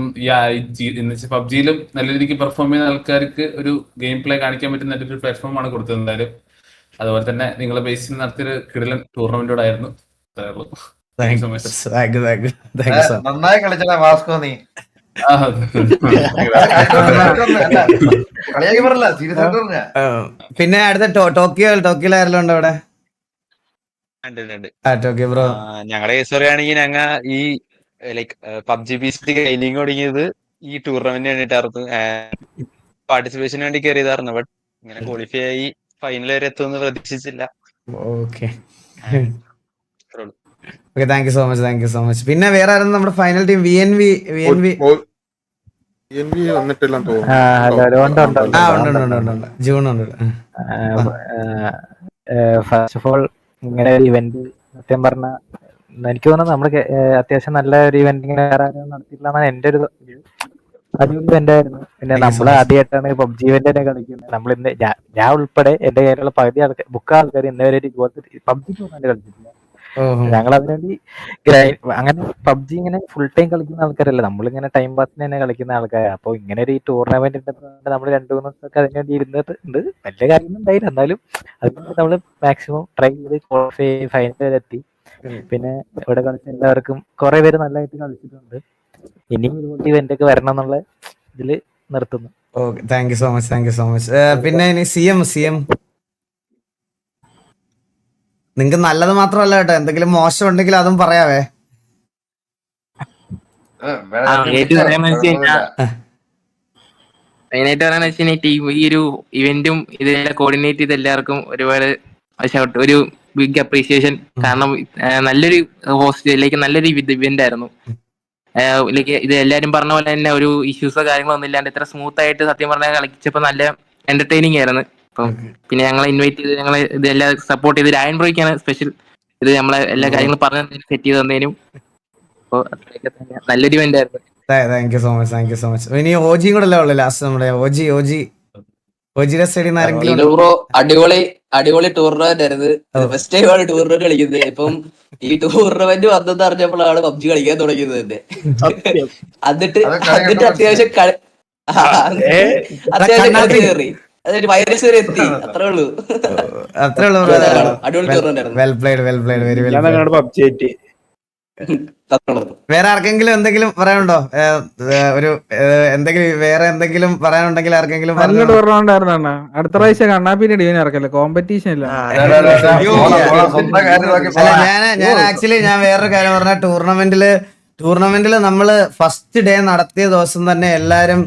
പബ്ജിയിലും നല്ല രീതിക്ക് പെർഫോം ചെയ്യുന്ന ആൾക്കാർക്ക് ഒരു ഗെയിം പ്ലേ കാണിക്കാൻ പറ്റുന്ന നല്ലൊരു പ്ലാറ്റ്ഫോം ആണ് കൊടുത്തത് എന്തായാലും. അതുപോലെ തന്നെ നിങ്ങളെ ബേസിൽ നടത്തിയൊരു കിടിലൻ ടൂർണമെന്റോടായിരുന്നു. നന്നായി കളിച്ചടാ വാസ്കോ നീ. കളിയാക്കി പറഞ്ഞല്ല, സീരിയസ് ആയിട്ട് പറഞ്ഞ. പിന്നെ അടുത്ത ടോക്കിയോ ആരെല്ലാം ഉണ്ടോ അവിടെ? Tokyo bro. ഞങ്ങളുടെ കേസ് പറയുകയാണെങ്കിൽ ഞങ്ങ ഈ ലൈക്ക് പബ്ജി ബീസ്റ്റ് ഗെയിലിംഗ് തുടങ്ങിയത് ഈ ടൂർണമെന്റ് വേണ്ടിട്ടായിരുന്നു. പാർട്ടിസിപ്പേഷന് വേണ്ടി കയറിയതായിരുന്നു. ബട്ട് ഇങ്ങനെ ക്വാളിഫൈ ആയി ഫൈനൽ വരെ എത്തുമെന്ന് പ്രതീക്ഷിച്ചില്ല. Okay thank you so much, thank you so much. പിന്നെ വേറെ ആയിരുന്നു നമ്മുടെ ഫൈനൽ ടീം? VNV വന്നിട്ടില്ലെന്ന് തോന്നുന്നു. ജൂൺ ഉണ്ട്. ഫസ്റ്റ് ഓഫ് ഓൾ ഇങ്ങനെ ഒരു ഇവന്റ് സത്യം പറഞ്ഞ എനിക്ക് തോന്നുന്നു നമ്മള് അത്യാവശ്യം നല്ല ഒരു ഇവന്റ് ഇങ്ങനെ നടത്തിയിട്ടില്ല എന്നാണ് എന്റെ ഒരു അടിപൊളി ഇവന്റ് ആയിരുന്നു. പിന്നെ നമ്മൾ ആദ്യമായിട്ടാണ് പബ്ജി ഇവന്റ് തന്നെ കളിക്കുന്നത്. നമ്മൾ ഇന്ന് ഞാൻ ഉൾപ്പെടെ എന്റെ കയ്യിലുള്ള പകുതി ആൾക്കാർ ഇന്നേ വരെ പബ്ജി ടൂർണമെന്റ് കളിച്ചിട്ടില്ല. ഞങ്ങൾ അതിനുവേണ്ടി അങ്ങനെ പബ്ജി ഇങ്ങനെ ഫുൾ ടൈം കളിക്കുന്ന ആൾക്കാരല്ല, നമ്മളിങ്ങനെ ടൈം പാസിന് തന്നെ കളിക്കുന്ന ആൾക്കാരാണ്. അപ്പോൾ ഇങ്ങനെ ഒരു ടൂർണമെന്റ് ഉണ്ടെന്നുകൊണ്ട് നമ്മൾ 2-3 ദിവസമൊക്കെ അതിനുവേണ്ടി ഇരുന്നിട്ടുണ്ട്. വലിയ കാര്യമൊന്നും ഉണ്ടായില്ല, എന്നാലും അതിനുവേണ്ടി നമ്മൾ മാക്സിമം ട്രൈ ചെയ്ത് ക്വാളിഫൈ ഫൈനൽ എത്തി. പിന്നെ ഇവിടെ കളിച്ച എല്ലാവർക്കും കുറെ പേര് നല്ലതായിട്ട് കളിച്ചിട്ടുണ്ട്. ഇനിയും ഇതുകൊണ്ട് ഇവന്റ് ഒക്കെ വരണം എന്നുള്ള ഇതില് നിർത്തുന്നു. Okay thank you so much, thank you so much. പിന്നെ ഇനി CM നിങ്ങക്ക് നല്ലത് മാത്രമല്ല കേട്ടോ, എന്തെങ്കിലും മോശം ഉണ്ടെങ്കിൽ അതും പറയാവേ. മെയിനായിട്ട് പറയാന്ന് വെച്ച് കഴിഞ്ഞാൽ ഈ ഒരു ഇവന്റും ഇതെല്ലാം കോർഡിനേറ്റ് ചെയ്ത് എല്ലാവർക്കും ഒരുപാട് ഒരു ബിഗ് അപ്രീസിയേഷൻ. കാരണം നല്ലൊരു ഹോസ്റ്റലിലേക്ക് നല്ലൊരു ഇവന്റ് ആയിരുന്നു. ലൈക്ക് ഇത് എല്ലാരും പറഞ്ഞ പോലെ തന്നെ ഒരു ഇഷ്യൂസോ കാര്യങ്ങളോ ഒന്നും ഇല്ലാണ്ട് ഇത്ര സ്മൂത്ത് ആയിട്ട് സത്യം പറഞ്ഞാൽ കളിച്ചപ്പോ നല്ല എന്റർടൈനിങ് ആയിരുന്നു. അപ്പം പിന്നെ ഞങ്ങളെ ഇൻവൈറ്റ് ചെയ്ത് ഞങ്ങളെ ഇതെല്ലാം സപ്പോർട്ട് ചെയ്ത് രായൻ ബ്രോയ്ക്കാണ് സ്പെഷ്യൽ ഇത് നമ്മളെ എല്ലാ കാര്യങ്ങളും പറഞ്ഞ് സെറ്റ് ചെയ്ത് തന്നതിനും. അപ്പോൾ അത്രയൊക്കെ തന്നെ നല്ലൊരു ഇവന്റ് ആയിരുന്നു. Thank you so much, thank you so much. ഇനി OG കൂടെ അല്ലേ ഉള്ളു ലാസ്റ്റ് നമ്മുടെ OGയുടെ സൈഡിൽ ബ്രോ അടിപൊളി ടൂർണമെന്റ് ആയിരുന്നു. ഫസ്റ്റ് ടൈം ആണ് ടൂർണമെന്റ് കളിക്കുന്നത്. ഇപ്പം ഈ ടൂർണമെന്റ് വന്നെന്ന് അറിഞ്ഞപ്പോഴാണ് പബ്ജി കളിക്കാൻ തുടങ്ങിയത് തന്നെ. എന്നിട്ട് അത്യാവശ്യം കയറി അതൊരു വൈറസ് വരെ എത്തി. അത്രേ ഉള്ളൂ. അടിപൊളി ടൂർണമെന്റ് ആയിരുന്നു. Well played, very well played. വേറെ ആർക്കെങ്കിലും എന്തെങ്കിലും പറയാനുണ്ടോ? വേറെ എന്തെങ്കിലും പറയാനുണ്ടെങ്കിൽ ആർക്കെങ്കിലും അടുത്ത പ്രാവശ്യം കണ്ണാപ്പിന്റെ ടീമിനെ ഇറക്കല്ലേ, കോമ്പറ്റീഷൻ ഇല്ല. ഞാൻ ആക്ച്വലി വേറൊരു കാര്യം പറഞ്ഞ ടൂർണമെന്റില് നമ്മള് ഫസ്റ്റ് ഡേ നടത്തിയ ദിവസം തന്നെ എല്ലാരും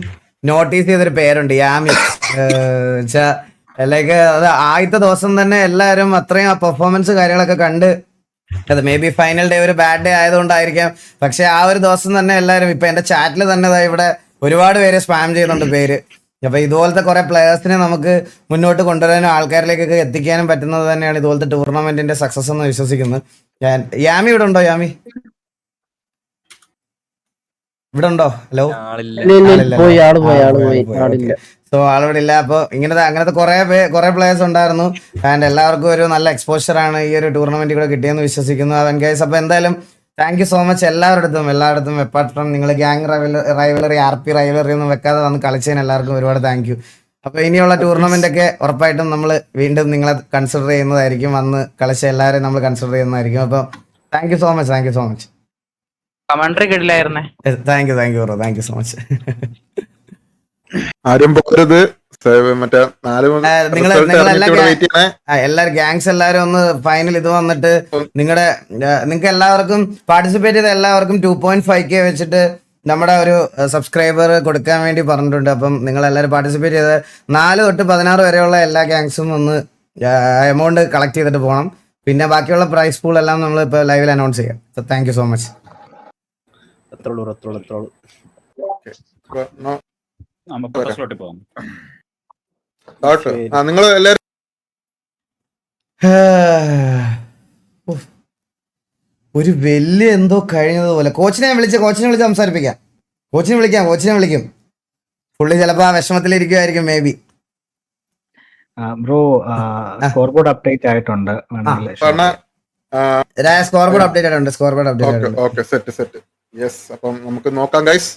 നോട്ടീസ് ചെയ്തൊരു പേരുണ്ട്, യാമി. ലൈക്ക് അത് ആദ്യത്തെ ദിവസം തന്നെ എല്ലാരും അത്രയും പെർഫോമൻസ് കാര്യങ്ങളൊക്കെ കണ്ട്, അത് മേ ബി ഫൈനൽ ഡേ ഒരു ബാഡ് ഡേ ആയതുകൊണ്ടായിരിക്കാം, പക്ഷെ ആ ഒരു ദിവസം തന്നെ എല്ലാവരും ഇപ്പൊ എന്റെ ചാറ്റിൽ തന്നെ ഇവിടെ ഒരുപാട് പേര് സ്പാം ചെയ്യുന്നുണ്ട് പേര്. അപ്പൊ ഇതുപോലത്തെ കുറെ പ്ലെയേഴ്സിനെ നമുക്ക് മുന്നോട്ട് കൊണ്ടുവരാനും ആൾക്കാരിലേക്കൊക്കെ എത്തിക്കാനും പറ്റുന്നത് തന്നെയാണ് ഇതുപോലത്തെ ടൂർണമെന്റിന്റെ സക്സസ് എന്ന് വിശ്വസിക്കുന്നത്. യാമി ഇവിടെ ഉണ്ടോ? യാമി ഇവിടെ ഉണ്ടോ? ഹലോ. സോ ആളിവിടെ ഇല്ല. അപ്പൊ അങ്ങനത്തെ കുറെ പ്ലേയേഴ്സ് ഉണ്ടായിരുന്നു. ആൻഡ് എല്ലാവർക്കും ഒരു നല്ല എക്സ്പോഷർ ആണ് ഈ ഒരു ടൂർണമെന്റ് കൂടെ കിട്ടിയെന്ന് വിശ്വസിക്കുന്നു. അവൻ ഗൈസ്, അപ്പൊ എന്തായാലും താങ്ക് യു സോ മച്ച് എല്ലായിടത്തും അപ്പാർട്ട് ഫ്രം നിങ്ങൾ ഗ്യാങ് റൈവലറി RP റൈവലറി ഒന്നും വെക്കാതെ വന്ന് കളിച്ചതിന് എല്ലാവർക്കും ഒരുപാട് താങ്ക് യു. അപ്പൊ ഇനിയുള്ള ടൂർണമെന്റ് ഒക്കെ ഉറപ്പായിട്ടും നമ്മൾ വീണ്ടും നിങ്ങളെ കൺസിഡർ ചെയ്യുന്നതായിരിക്കും, വന്ന് കളിച്ച എല്ലാവരെയും നമ്മൾ കൺസിഡർ ചെയ്യുന്നതായിരിക്കും. അപ്പൊ താങ്ക് യു സോ മച്ച്. കമാൻഡറി കിടിലായിരുന്നേ. Thank you bro, thank you so much. ആരും പോകരുത്, മറ്റേ 4 എല്ലാരും ഗാങ്സ് എല്ലാരും ഒന്ന് ഫൈനൽ ഇത് വന്നിട്ട് നിങ്ങൾക്ക് എല്ലാവർക്കും പാർട്ടിസിപ്പേറ്റ് ചെയ്ത എല്ലാവർക്കും 2.5K വെച്ചിട്ട് നമ്മുടെ ഒരു സബ്സ്ക്രൈബർ കൊടുക്കാൻ വേണ്ടി പറഞ്ഞിട്ടുണ്ട്. അപ്പം നിങ്ങൾ എല്ലാവരും പാർട്ടിസിപ്പേറ്റ് ചെയ്ത് 4 തൊട്ട് 16 വരെയുള്ള എല്ലാ ഗാങ്സും ഒന്ന് എമൗണ്ട് കളക്ട് ചെയ്തിട്ട് പോകണം. പിന്നെ ബാക്കിയുള്ള പ്രൈസ് പൂൾ എല്ലാം നമ്മൾ ഇപ്പോൾ ലൈവിൽ അനൗൺസ് ചെയ്യാം. Thank you so much. നിങ്ങൾ എല്ലാവരും ഒരു വലിയ എന്തോ കഴിഞ്ഞതുപോലെ കോച്ചിനെ വിളിച്ച് സംസാരിപ്പിക്കാം. കോച്ചിനെ വിളിക്കും. പുള്ളി ചിലപ്പോ ആ വിഷമത്തിലിരിക്കുമായിരിക്കും maybe. Bro scoreboard update ആയിട്ടുണ്ട്. സ്കോർ ബോർഡ് അപ്ഡേറ്റ് ആയിട്ടുണ്ട്. Okay set. യെസ്, അപ്പം നമുക്ക് നോക്കാം ഗൈസ്.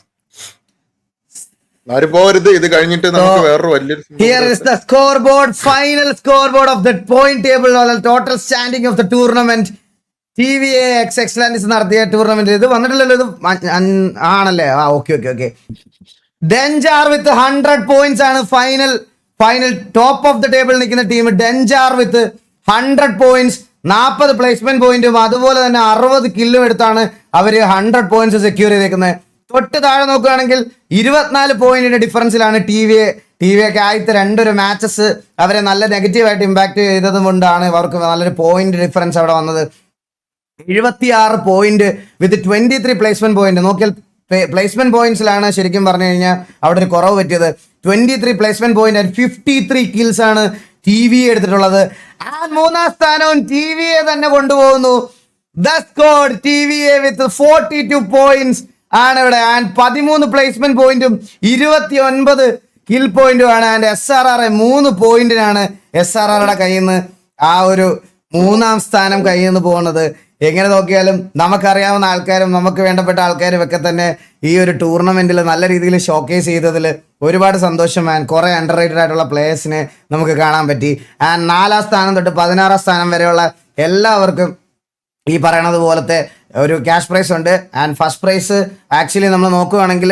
ആരും പോകരുത്. ഇത് കഴിഞ്ഞിട്ട് നമുക്ക് വേറൊരു വലിയൊരു Here is the scoreboard, final scoreboard of the point table or the total standing of the tournament. TVA X Excellence നടത്തിയ ടൂർണമെന്റ് ഇത് വന്നിട്ടില്ലല്ലോ. ഇത് ആണല്ലേ? ഓക്കെ. ഡെൻജാർ വിത്ത് 100 പോയിന്റ്സ് ആണ് final top of the table നിൽക്കുന്ന ടീം. ഡെൻജാർ വിത്ത് 100 പോയിന്റ്സ്, 40 പ്ലേസ്മെന്റ് പോയിന്റും അതുപോലെ തന്നെ 60 കില്ലും എടുത്താണ് അവര് 100 പോയിന്റ്സ് സെക്യൂർ ചെയ്തേക്കുന്നത്. തൊട്ട് താഴെ നോക്കുകയാണെങ്കിൽ 24 പോയിന്റിന്റെ ഡിഫറൻസിലാണ് ടി വി ഒക്കെ ആദ്യത്തെ 2 മാച്ചസ് അവരെ നല്ല നെഗറ്റീവായിട്ട് ഇമ്പാക്ട് ചെയ്തത് കൊണ്ടാണ് അവർക്ക് നല്ലൊരു പോയിന്റ് ഡിഫറൻസ് അവിടെ വന്നത്. 76 പോയിന്റ് വിത്ത് 23 പ്ലേസ്മെന്റ് പോയിന്റ്. നോക്കിയാൽ പ്ലേസ്മെന്റ് പോയിന്റ്സിലാണ് ശരിക്കും പറഞ്ഞു കഴിഞ്ഞാൽ അവിടെ ഒരു കുറവ് പറ്റിയത്. 23 പ്ലേസ്മെന്റ് പോയിന്റ് ആൻഡ് 53 കിൽസ് ആണ് ടി വി എടുത്തിട്ടുള്ളത്. ആൻഡ് 3ാം സ്ഥാനവും ടി വിയെ തന്നെ കൊണ്ടുപോകുന്നു. ദ സ്കോഡ് ടി വിയെ വിത്ത് 42 പോയിന്റ്സ് ആണ് ഇവിടെ. ആൻഡ് 13 പ്ലേസ്മെന്റ് പോയിന്റും 29 കിൽ പോയിന്റും ആണ്. ആൻഡ് SRR 3 പോയിന്റിനാണ് SRRയുടെ കയ്യിൽ നിന്ന് ആ ഒരു 3ാം സ്ഥാനം കയ്യിൽ നിന്ന് പോകുന്നത്. എങ്ങനെ നോക്കിയാലും നമുക്കറിയാവുന്ന ആൾക്കാരും നമുക്ക് വേണ്ടപ്പെട്ട ആൾക്കാരും ഒക്കെ തന്നെ ഈ ഒരു ടൂർണമെന്റിൽ നല്ല രീതിയിൽ ഷോക്കേസ് ചെയ്തതിൽ ഒരുപാട് സന്തോഷം. ആൻഡ് കുറെ അണ്ടർ റേറ്റഡ് ആയിട്ടുള്ള പ്ലേയേഴ്സിനെ നമുക്ക് കാണാൻ പറ്റി. ആൻഡ് 4ാം സ്ഥാനം തൊട്ട് 16ാം സ്ഥാനം വരെയുള്ള എല്ലാവർക്കും ഈ പറയണത് പോലത്തെ ഒരു ക്യാഷ് പ്രൈസ് ഉണ്ട്. ആൻഡ് ഫസ്റ്റ് പ്രൈസ് ആക്ച്വലി നമ്മൾ നോക്കുകയാണെങ്കിൽ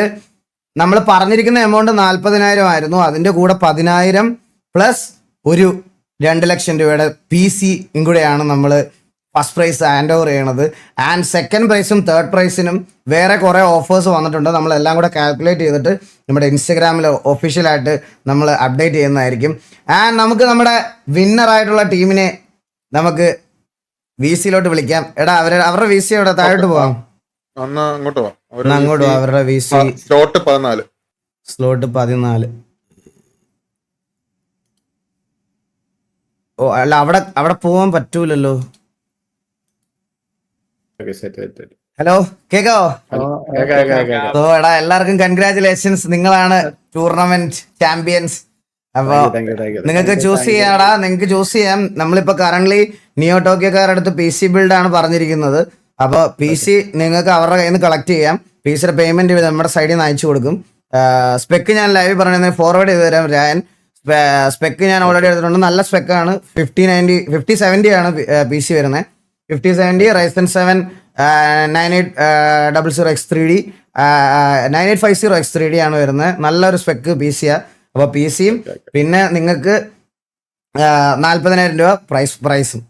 നമ്മൾ പറഞ്ഞിരിക്കുന്ന എമൗണ്ട് 40,000 ആയിരുന്നു. അതിൻ്റെ കൂടെ 10,000 പ്ലസ് ഒരു 2 ലക്ഷം രൂപയുടെ PC കൂടെയാണ് നമ്മൾ ഫസ്റ്റ് പ്രൈസ് ഹാൻഡ് ഓവർ ചെയ്യണത്. ആൻഡ് സെക്കൻഡ് പ്രൈസും തേർഡ് പ്രൈസിനും വേറെ കുറേ ഓഫേഴ്സ് വന്നിട്ടുണ്ട്. നമ്മളെല്ലാം കൂടെ കാൽക്കുലേറ്റ് ചെയ്തിട്ട് നമ്മുടെ ഇൻസ്റ്റഗ്രാമിൽ ഒഫീഷ്യലായിട്ട് നമ്മൾ അപ്ഡേറ്റ് ചെയ്യുന്നതായിരിക്കും. ആൻഡ് നമുക്ക് നമ്മുടെ വിന്നറായിട്ടുള്ള ടീമിനെ നമുക്ക് VC-ലോട്ട് വിളിക്കാം. എടാ അവരുടെ VC അവിടെ താഴോട്ട് പോവാം. അങ്ങോട്ട് പോവാം. അവരുടെ VC സ്ലോട്ട് 14. ഓ അല്ല, അവിടെ പോവാൻ പറ്റൂലല്ലോ. ഹലോ, കേക്കാവോ? സോ എടാ എല്ലാവർക്കും കൺഗ്രാറ്റുലേഷൻസ്. നിങ്ങളാണ് ടൂർണമെന്റ് ചാമ്പ്യൻസ്. അപ്പൊ നിങ്ങൾക്ക് ചൂസ് ചെയ്യാം. നമ്മളിപ്പോ കറന്റ് നിയോ ടോക്കിയോക്കാരുടെ അടുത്ത് PC ബിൽഡാണ് പറഞ്ഞിരിക്കുന്നത്. അപ്പോൾ PC നിങ്ങൾക്ക് അവരുടെ കയ്യിൽ നിന്ന് കളക്ട് ചെയ്യാം. PCയുടെ പേയ്മെന്റ് നമ്മുടെ സൈഡിൽ നിന്ന് അയച്ചു കൊടുക്കും. സ്പെക്ക് ഞാൻ ലൈവ് പറയുന്നത് ഫോർവേഡ് ചെയ്ത് തരാം. രായൻ സ്പെക്ക് ഞാൻ ഓൾറെഡി എടുത്തിട്ടുണ്ട്. നല്ല സ്പെക്കാണ്. 5070 ആണ് PC വരുന്നത്. 5070 Ryzen 7 9800X3D 9850X3D ആണ് വരുന്നത്. നല്ലൊരു സ്പെക്ക് PC-യാ. അപ്പോൾ PC-യും പിന്നെ നിങ്ങൾക്ക് 40,000 രൂപ പ്രൈസും.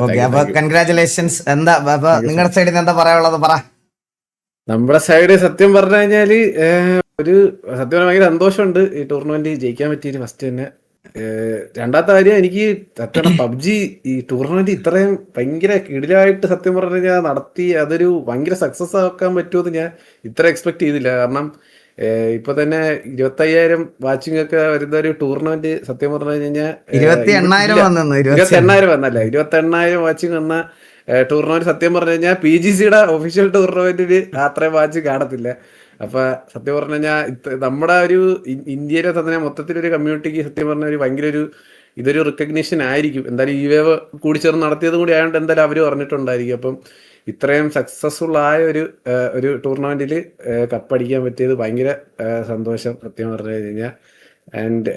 ഓക്കെ, അപ്പൊ കൺഗ്രാറ്റുലേഷൻസ്. എന്താ അപ്പൊ നിങ്ങളുടെ സൈഡിൽ നിന്ന് എന്താ പറയാനുള്ളത്? പറ. നമ്മുടെ സൈഡ് സത്യം പറഞ്ഞു കഴിഞ്ഞാല് സത്യം ഭയങ്കര സന്തോഷമുണ്ട് ഈ ടൂർണമെന്റ് ജയിക്കാൻ പറ്റിയത്. ഫസ്റ്റ് തന്നെ രണ്ടാമത്തെ കാര്യം, എനിക്ക് സത്യം പബ്ജി ഈ ടൂർണമെന്റ് ഇത്രയും ഭയങ്കര കിടിലായിട്ട് സത്യം പറഞ്ഞു കഴിഞ്ഞാൽ നടത്തി അതൊരു ഭയങ്കര സക്സസ് ആക്കാൻ പറ്റുമെന്ന് ഞാൻ ഇത്ര എക്സ്പെക്ട് ചെയ്തില്ല. കാരണം ഇപ്പൊ തന്നെ 25,000 വാച്ചിങ് ഒക്കെ വരുന്ന ഒരു ടൂർണമെന്റ് സത്യം പറഞ്ഞു കഴിഞ്ഞാൽ 28,000 വന്നല്ല, 28,000 വാച്ചിങ് വന്ന ടൂർണമെന്റ് സത്യം പറഞ്ഞു കഴിഞ്ഞാൽ PGCയുടെ ഒഫീഷ്യൽ ടൂർണമെന്റിന് അത്രയും വാച്ച് കാണത്തില്ല. അപ്പൊ സത്യം പറഞ്ഞു കഴിഞ്ഞാൽ നമ്മുടെ ഒരു ഇന്ത്യയിലെ തന്നെ മൊത്തത്തിലൊരു കമ്മ്യൂണിറ്റിക്ക് സത്യം പറഞ്ഞ ഒരു ഭയങ്കര ഇതൊരു റിക്കഗ്നീഷൻ ആയിരിക്കും. എന്തായാലും ഈ വേവ് കൂടിച്ചേർന്ന് നടത്തിയത് കൂടി ആയതുകൊണ്ട് എന്തായാലും അവർ പറഞ്ഞിട്ടുണ്ടായിരിക്കും. അപ്പം ഇത്രയും സക്സസ്ഫുൾ ആയ ഒരു ടൂർണമെന്റിൽ കപ്പടിക്കാൻ പറ്റിയത് ഭയങ്കര സന്തോഷം സത്യം പറഞ്ഞു കഴിഞ്ഞാൽ. ആൻഡ്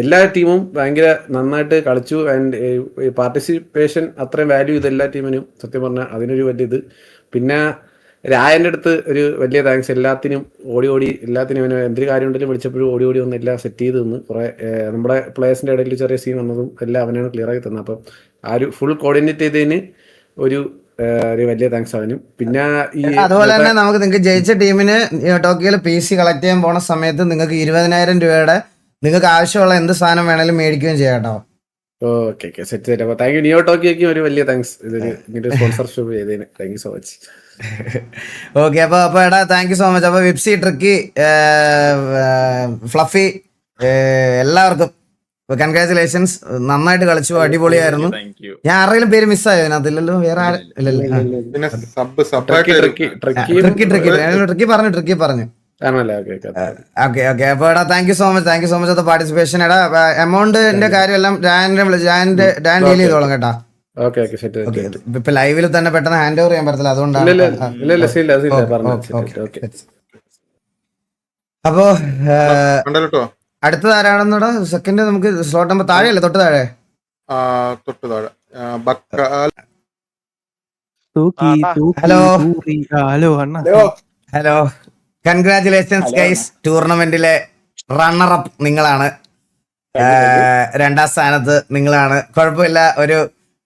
എല്ലാ ടീമും ഭയങ്കര നന്നായിട്ട് കളിച്ചു. ആൻഡ് പാർട്ടിസിപ്പേഷൻ അത്രയും വാല്യൂ ചെയ്ത് എല്ലാ ടീമിനും സത്യം പറഞ്ഞാൽ അതിനൊരു വലിയ ഇത്. പിന്നെ രായന്റെ അടുത്ത് ഒരു വലിയ താങ്ക്സ്. എല്ലാത്തിനും ഓടി എല്ലാത്തിനും ഇവന് എന്തൊരു കാര്യം ഉണ്ടെങ്കിലും വിളിച്ചപ്പോഴും ഓടി വന്ന് എല്ലാം സെറ്റ് ചെയ്ത് തന്നു. കുറെ നമ്മുടെ പ്ലേയേഴ്സിന്റെ ഇടയിൽ ചെറിയ സീൻ വന്നതും എല്ലാം അവനാണ് ക്ലിയർ ആക്കി തന്നത്. അപ്പം ആ ഒരു ഫുൾ കോർഡിനേറ്റ് ചെയ്തതിന് ഒരു വലിയ താങ്ക്സ് അവനും. പിന്നെ ഈ അതുപോലെ തന്നെ നമുക്ക് നിങ്ങൾക്ക് ജയിച്ച ടീമിന് ടോക്കിയോയിൽ PC കളക്ട് ചെയ്യാൻ പോണ സമയത്ത് നിങ്ങൾക്ക് 20,000 രൂപയുടെ നിങ്ങൾക്ക് ആവശ്യമുള്ള എന്ത് സാധനം വേണേലും മേടിക്കുകയും ചെയ്യാം കേട്ടോ. Okay set. അപ്പൊ താങ്ക് യു. നിയോ ടോക്കിയോക്കും ഒരു വലിയ താങ്ക്സ് ഇതൊരു ഇങ്ങനെ സ്പോൺസർഷിപ്പ് ചെയ്തതിന്. Thank you so much. Okay അപ്പൊ എടാ താങ്ക് യു സോ മച്ച്. അപ്പൊ വിപ്സി, ട്രിക്കി, ഫ്ലഫി എല്ലാവർക്കും കൺഗ്രാചുലേഷൻസ്. നന്നായിട്ട് കളിച്ചു, അടിപൊളിയായിരുന്നു. ഞാൻ ആരെങ്കിലും പേര് മിസ്സായോ അതിനകത്തില്ലല്ലോ? വേറെ ട്രിക്കി പറഞ്ഞു. ഓക്കെ അപ്പൊ എടാ thank you so much participation. എടാ എമൗണ്ടിന്റെ കാര്യമെല്ലാം ഡാൻ ഡീൽ ചെയ്തോളാം കേട്ടാ. ഇപ്പൊ ലൈവിൽ തന്നെ പെട്ടെന്ന് ഹാൻഡ് ഓവർ ചെയ്യാൻ പറ്റത്തില്ല, അതുകൊണ്ടാണ്. അപ്പോ അടുത്തത് ആരാണെന്നോടാ? സെക്കൻഡ് നമുക്ക് സ്ലോട്ട് നമ്പർ താഴെയല്ലേ? തൊട്ട് താഴെ. Hello congratulations guys. ടൂർണമെന്റിലെ റണ്ണർ അപ്പ് നിങ്ങളാണ്. 2ാം സ്ഥാനത്ത് നിങ്ങളാണ്. കുഴപ്പമില്ല, ഒരു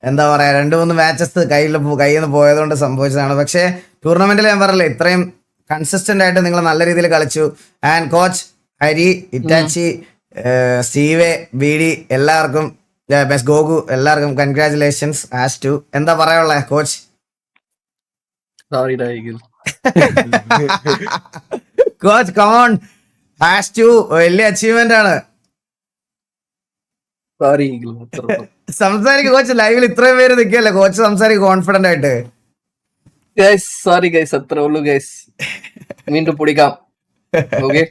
എന്താ പറയാ 2-3 മാച്ചസ് കയ്യിൽ നിന്ന് പോയതുകൊണ്ട് സംഭവിച്ചതാണ്. പക്ഷേ ടൂർണമെന്റിൽ ഞാൻ പറഞ്ഞില്ലേ ഇത്രയും കൺസിസ്റ്റന്റ് ആയിട്ട് നിങ്ങൾ നല്ല രീതിയിൽ കളിച്ചു. And coach Hari, Itachi, Steve, BD എല്ലാവർക്കും, ഗോഗു എല്ലാവർക്കും കൺഗ്രാചുലേഷൻസ്. ആസ് ടു എന്താ പറയാനുള്ളേ കോച്ച്? കോച്ച് കമോൺ, ഹാസ് ടു വലിയ അച്ചീവ്മെന്റ് ആണ്. സംസാരിക്കും കോച്ച്, ലൈവിൽ ഇത്രയും പേര് നിൽക്കല്ലേ, കോച്ച് സംസാരിക്കും കോൺഫിഡന്റ് ആയിട്ട്. സോറി ഗൈസ്, അത്രേ ഉള്ളൂ ഗൈസ്. വീണ്ടും പൊടിക്കാം. ഓക്കെ,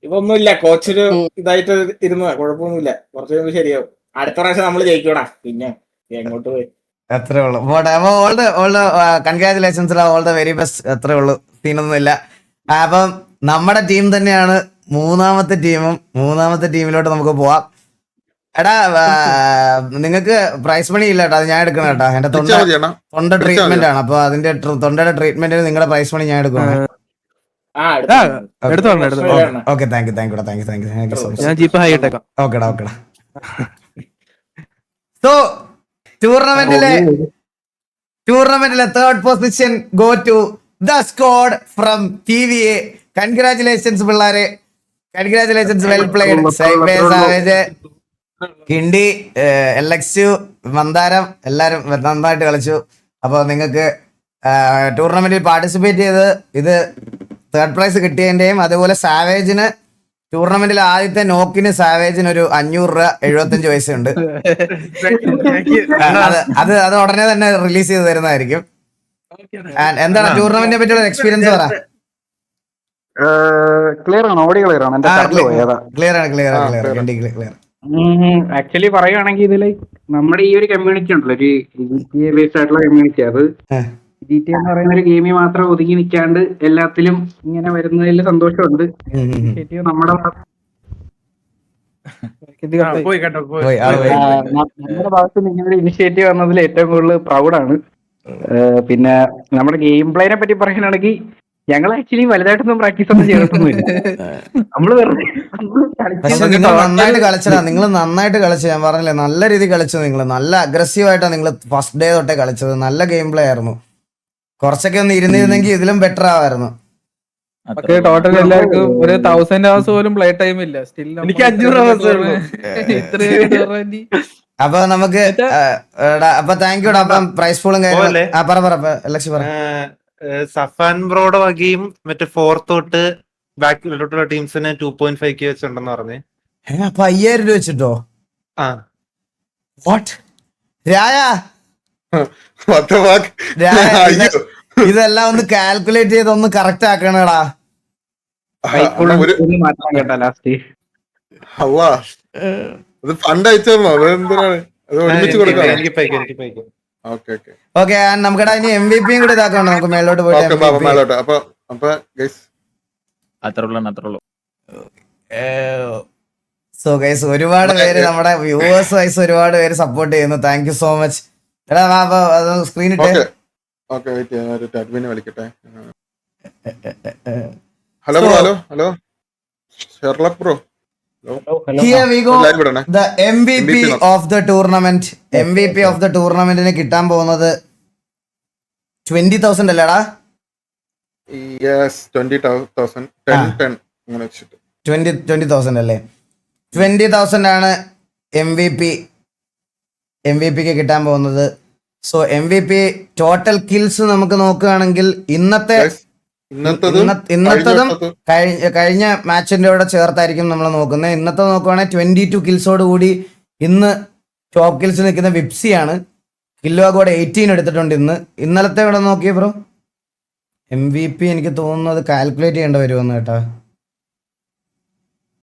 ഇതൊന്നുമില്ല, കോച്ചൊരു ഇതായിട്ട് ഇരുന്നതാ, കുഴപ്പമൊന്നുമില്ല. കുറച്ച് കഴിയുമ്പോൾ ശരിയാവും. അടുത്ത പ്രാവശ്യം നമ്മൾ ജയിക്കൂടാ, പിന്നെ എങ്ങോട്ട് പോയി. അത്രേ ഉള്ളൂ. All the congratulations, all the very best. അത്രേ ഉള്ളൂ, സീനൊന്നുമില്ല. അപ്പം നമ്മുടെ ടീം തന്നെയാണ് മൂന്നാമത്തെ ടീമിലോട്ട് നമുക്ക് പോവാം. എടാ നിങ്ങൾക്ക് പ്രൈസ് മണി ഇല്ല കേട്ടോ, അത് ഞാൻ എടുക്കണം കേട്ടോ. എന്റെ തൊണ്ട ട്രീറ്റ്മെന്റ് ആണ്, അപ്പൊ അതിന്റെ തൊണ്ടയുടെ ട്രീറ്റ്മെന്റിന് നിങ്ങളുടെ പ്രൈസ് മണി ഞാൻ എടുക്കണം. Okay thank you so much. ഓക്കെടാ. സോ ടൂർണമെന്റിലെ 3rd position go to the squad from TVA. Congratulations പിള്ളേരെ, congratulations, well played. Savage, Kindi, LXU, Mandaram എല്ലാരും നന്നായിട്ട് കളിച്ചു. അപ്പോൾ നിങ്ങൾക്ക് ടൂർണമെന്റിൽ പാർട്ടിസിപ്പേറ്റ് ചെയ്ത് ഇത് 3rd പ്രൈസ് കിട്ടിയതിന്റെയും, അതുപോലെ സാവേജിന് ടൂർണമെന്റിൽ ആദ്യത്തെ നോക്കിന് സാവേജിന് ഒരു 500 രൂപ 75 പൈസയുണ്ട്. അത് ഉടനെ തന്നെ റിലീസ് ചെയ്ത് തരുന്നതായിരിക്കും. എന്താണ് ടൂർണമെന്റിനെ പറ്റിയുള്ള എക്സ്പീരിയൻസ് പറ. ക്ലിയർ ആണ്, ഓഡിയോ ക്ലിയർ ആണ്. ക്ലിയർ. ആക്ച്വലി പറയുകയാണെങ്കിൽ ഇതില് നമ്മുടെ ഈ ഒരു കമ്മ്യൂണിറ്റി ഉണ്ടല്ലോ, ഒരു GTA ബേസ്ഡ് ആയിട്ടുള്ള കമ്മ്യൂണിറ്റി, അത് GTA എന്ന് പറയുന്ന ഒരു ഗെയിമിൽ മാത്രം ഒതുങ്ങി നിൽക്കാണ്ട് എല്ലാത്തിലും ഇങ്ങനെ വരുന്നതിൽ സന്തോഷമുണ്ട്. നമ്മുടെ ഭാഗത്ത് നിങ്ങളുടെ ഇനിഷ്യേറ്റീവ് വന്നതിൽ ഏറ്റവും കൂടുതൽ പ്രൗഡാണ്. പിന്നെ നമ്മുടെ ഗെയിം പ്ലേനെ പറ്റി പറയുകയാണെങ്കിൽ ഞങ്ങൾ ആക്ച്വലി വലുതായിട്ടൊന്നും പ്രാക്ടീസ് ഒന്നും ചെയ്തിട്ടൊന്നുമില്ല. നമ്മള് നിങ്ങൾ നന്നായിട്ട് കളിച്ചു. ഞാൻ പറഞ്ഞില്ലേ, നല്ല രീതിയിൽ കളിച്ചു. നിങ്ങൾ നല്ല അഗ്രസീവ് ആയിട്ടാണ് നിങ്ങൾ ഫസ്റ്റ് ഡേ തൊട്ടേ കളിച്ചത്. നല്ല ഗെയിം പ്ലേ ആയിരുന്നു. കുറച്ചൊക്കെ ഒന്ന് ഇരുന്നിരുന്നെങ്കിൽ ഇതിലും ബെറ്റർ ആവായിരുന്നു. ടോട്ടൽ എല്ലാവർക്കും ഒരു 1000 hours പോലും പ്ലേ ടൈം ഇല്ല. സ്റ്റിൽ എനിക്ക് 500 hours. അപ്പൊ നമുക്ക് അപ്പൊ താങ്ക് യു. അപ്പം പ്രൈസ് പൂളും കാര്യം സഫാൻ ബ്രോയുടെ വകയും മറ്റേ 4th തൊട്ട് ബാക്കിലോട്ടുള്ള ടീംസിന് 2.5K വെച്ചിട്ടുണ്ടെന്ന് പറഞ്ഞേ. അപ്പൊ 5000 രൂപ വെച്ചിട്ടോ? വാട്ട് ഇതെല്ലാം ഒന്ന് കാൽക്കുലേറ്റ് ചെയ്ത് ഒന്ന് കറക്റ്റ് ആക്കണടാ. ഓക്കെ, നമുക്കടാ ഇനി MVP കൂടെ ഇതാക്കണ്ട, നമുക്ക് മേലോട്ട് പോയിട്ട്. സോ ഗൈസ്, ഒരുപാട് പേര് നമ്മുടെ വ്യൂവേഴ്സ് വൈസ് ഒരുപാട് പേര് സപ്പോർട്ട് ചെയ്യുന്നു. Thank you so much. എടാ സ്ക്രീൻ ഇട്ട് ഓക്കെ വെയിറ്റ് ചെയ്യാം, ഒരു അഡ്മിനെ വിളിക്കട്ടെ. Hello bro, hello Sherlock bro. Here we go. Live ഇടണേ. The MVP of the tournament. MVP of the tournamentന് കിട്ടാൻ പോകുന്നത് 20,000 അല്ലേടാ? Yes, 20,000. 10 അങ്ങനെ വെച്ചിട്ട് 20,000 അല്ലേ? 20,000 ആണ് MVP-ക്ക് കിട്ടാൻ പോകുന്നത്. സോ MVP ടോട്ടൽ കിൽസ് നമുക്ക് നോക്കുകയാണെങ്കിൽ ഇന്നത്തതും കഴിഞ്ഞ മാച്ചിന്റെ കൂടെ ചേർത്തായിരിക്കും നമ്മൾ നോക്കുന്നത്. ഇന്നത്തെ നോക്കുവാണെങ്കിൽ 22 കിൽസോട് കൂടി ഇന്ന് ടോപ്പ് കിൽസ് നിൽക്കുന്ന വിപ്സിയാണ്. കില്ലോ കൂടെ 18 എടുത്തിട്ടുണ്ട് ഇന്നലത്തെ ഇവിടെ നോക്കിയ ബ്രോ MVP എനിക്ക് തോന്നുന്നു അത് കാൽക്കുലേറ്റ് ചെയ്യേണ്ടി വരുമെന്ന് കേട്ടാ.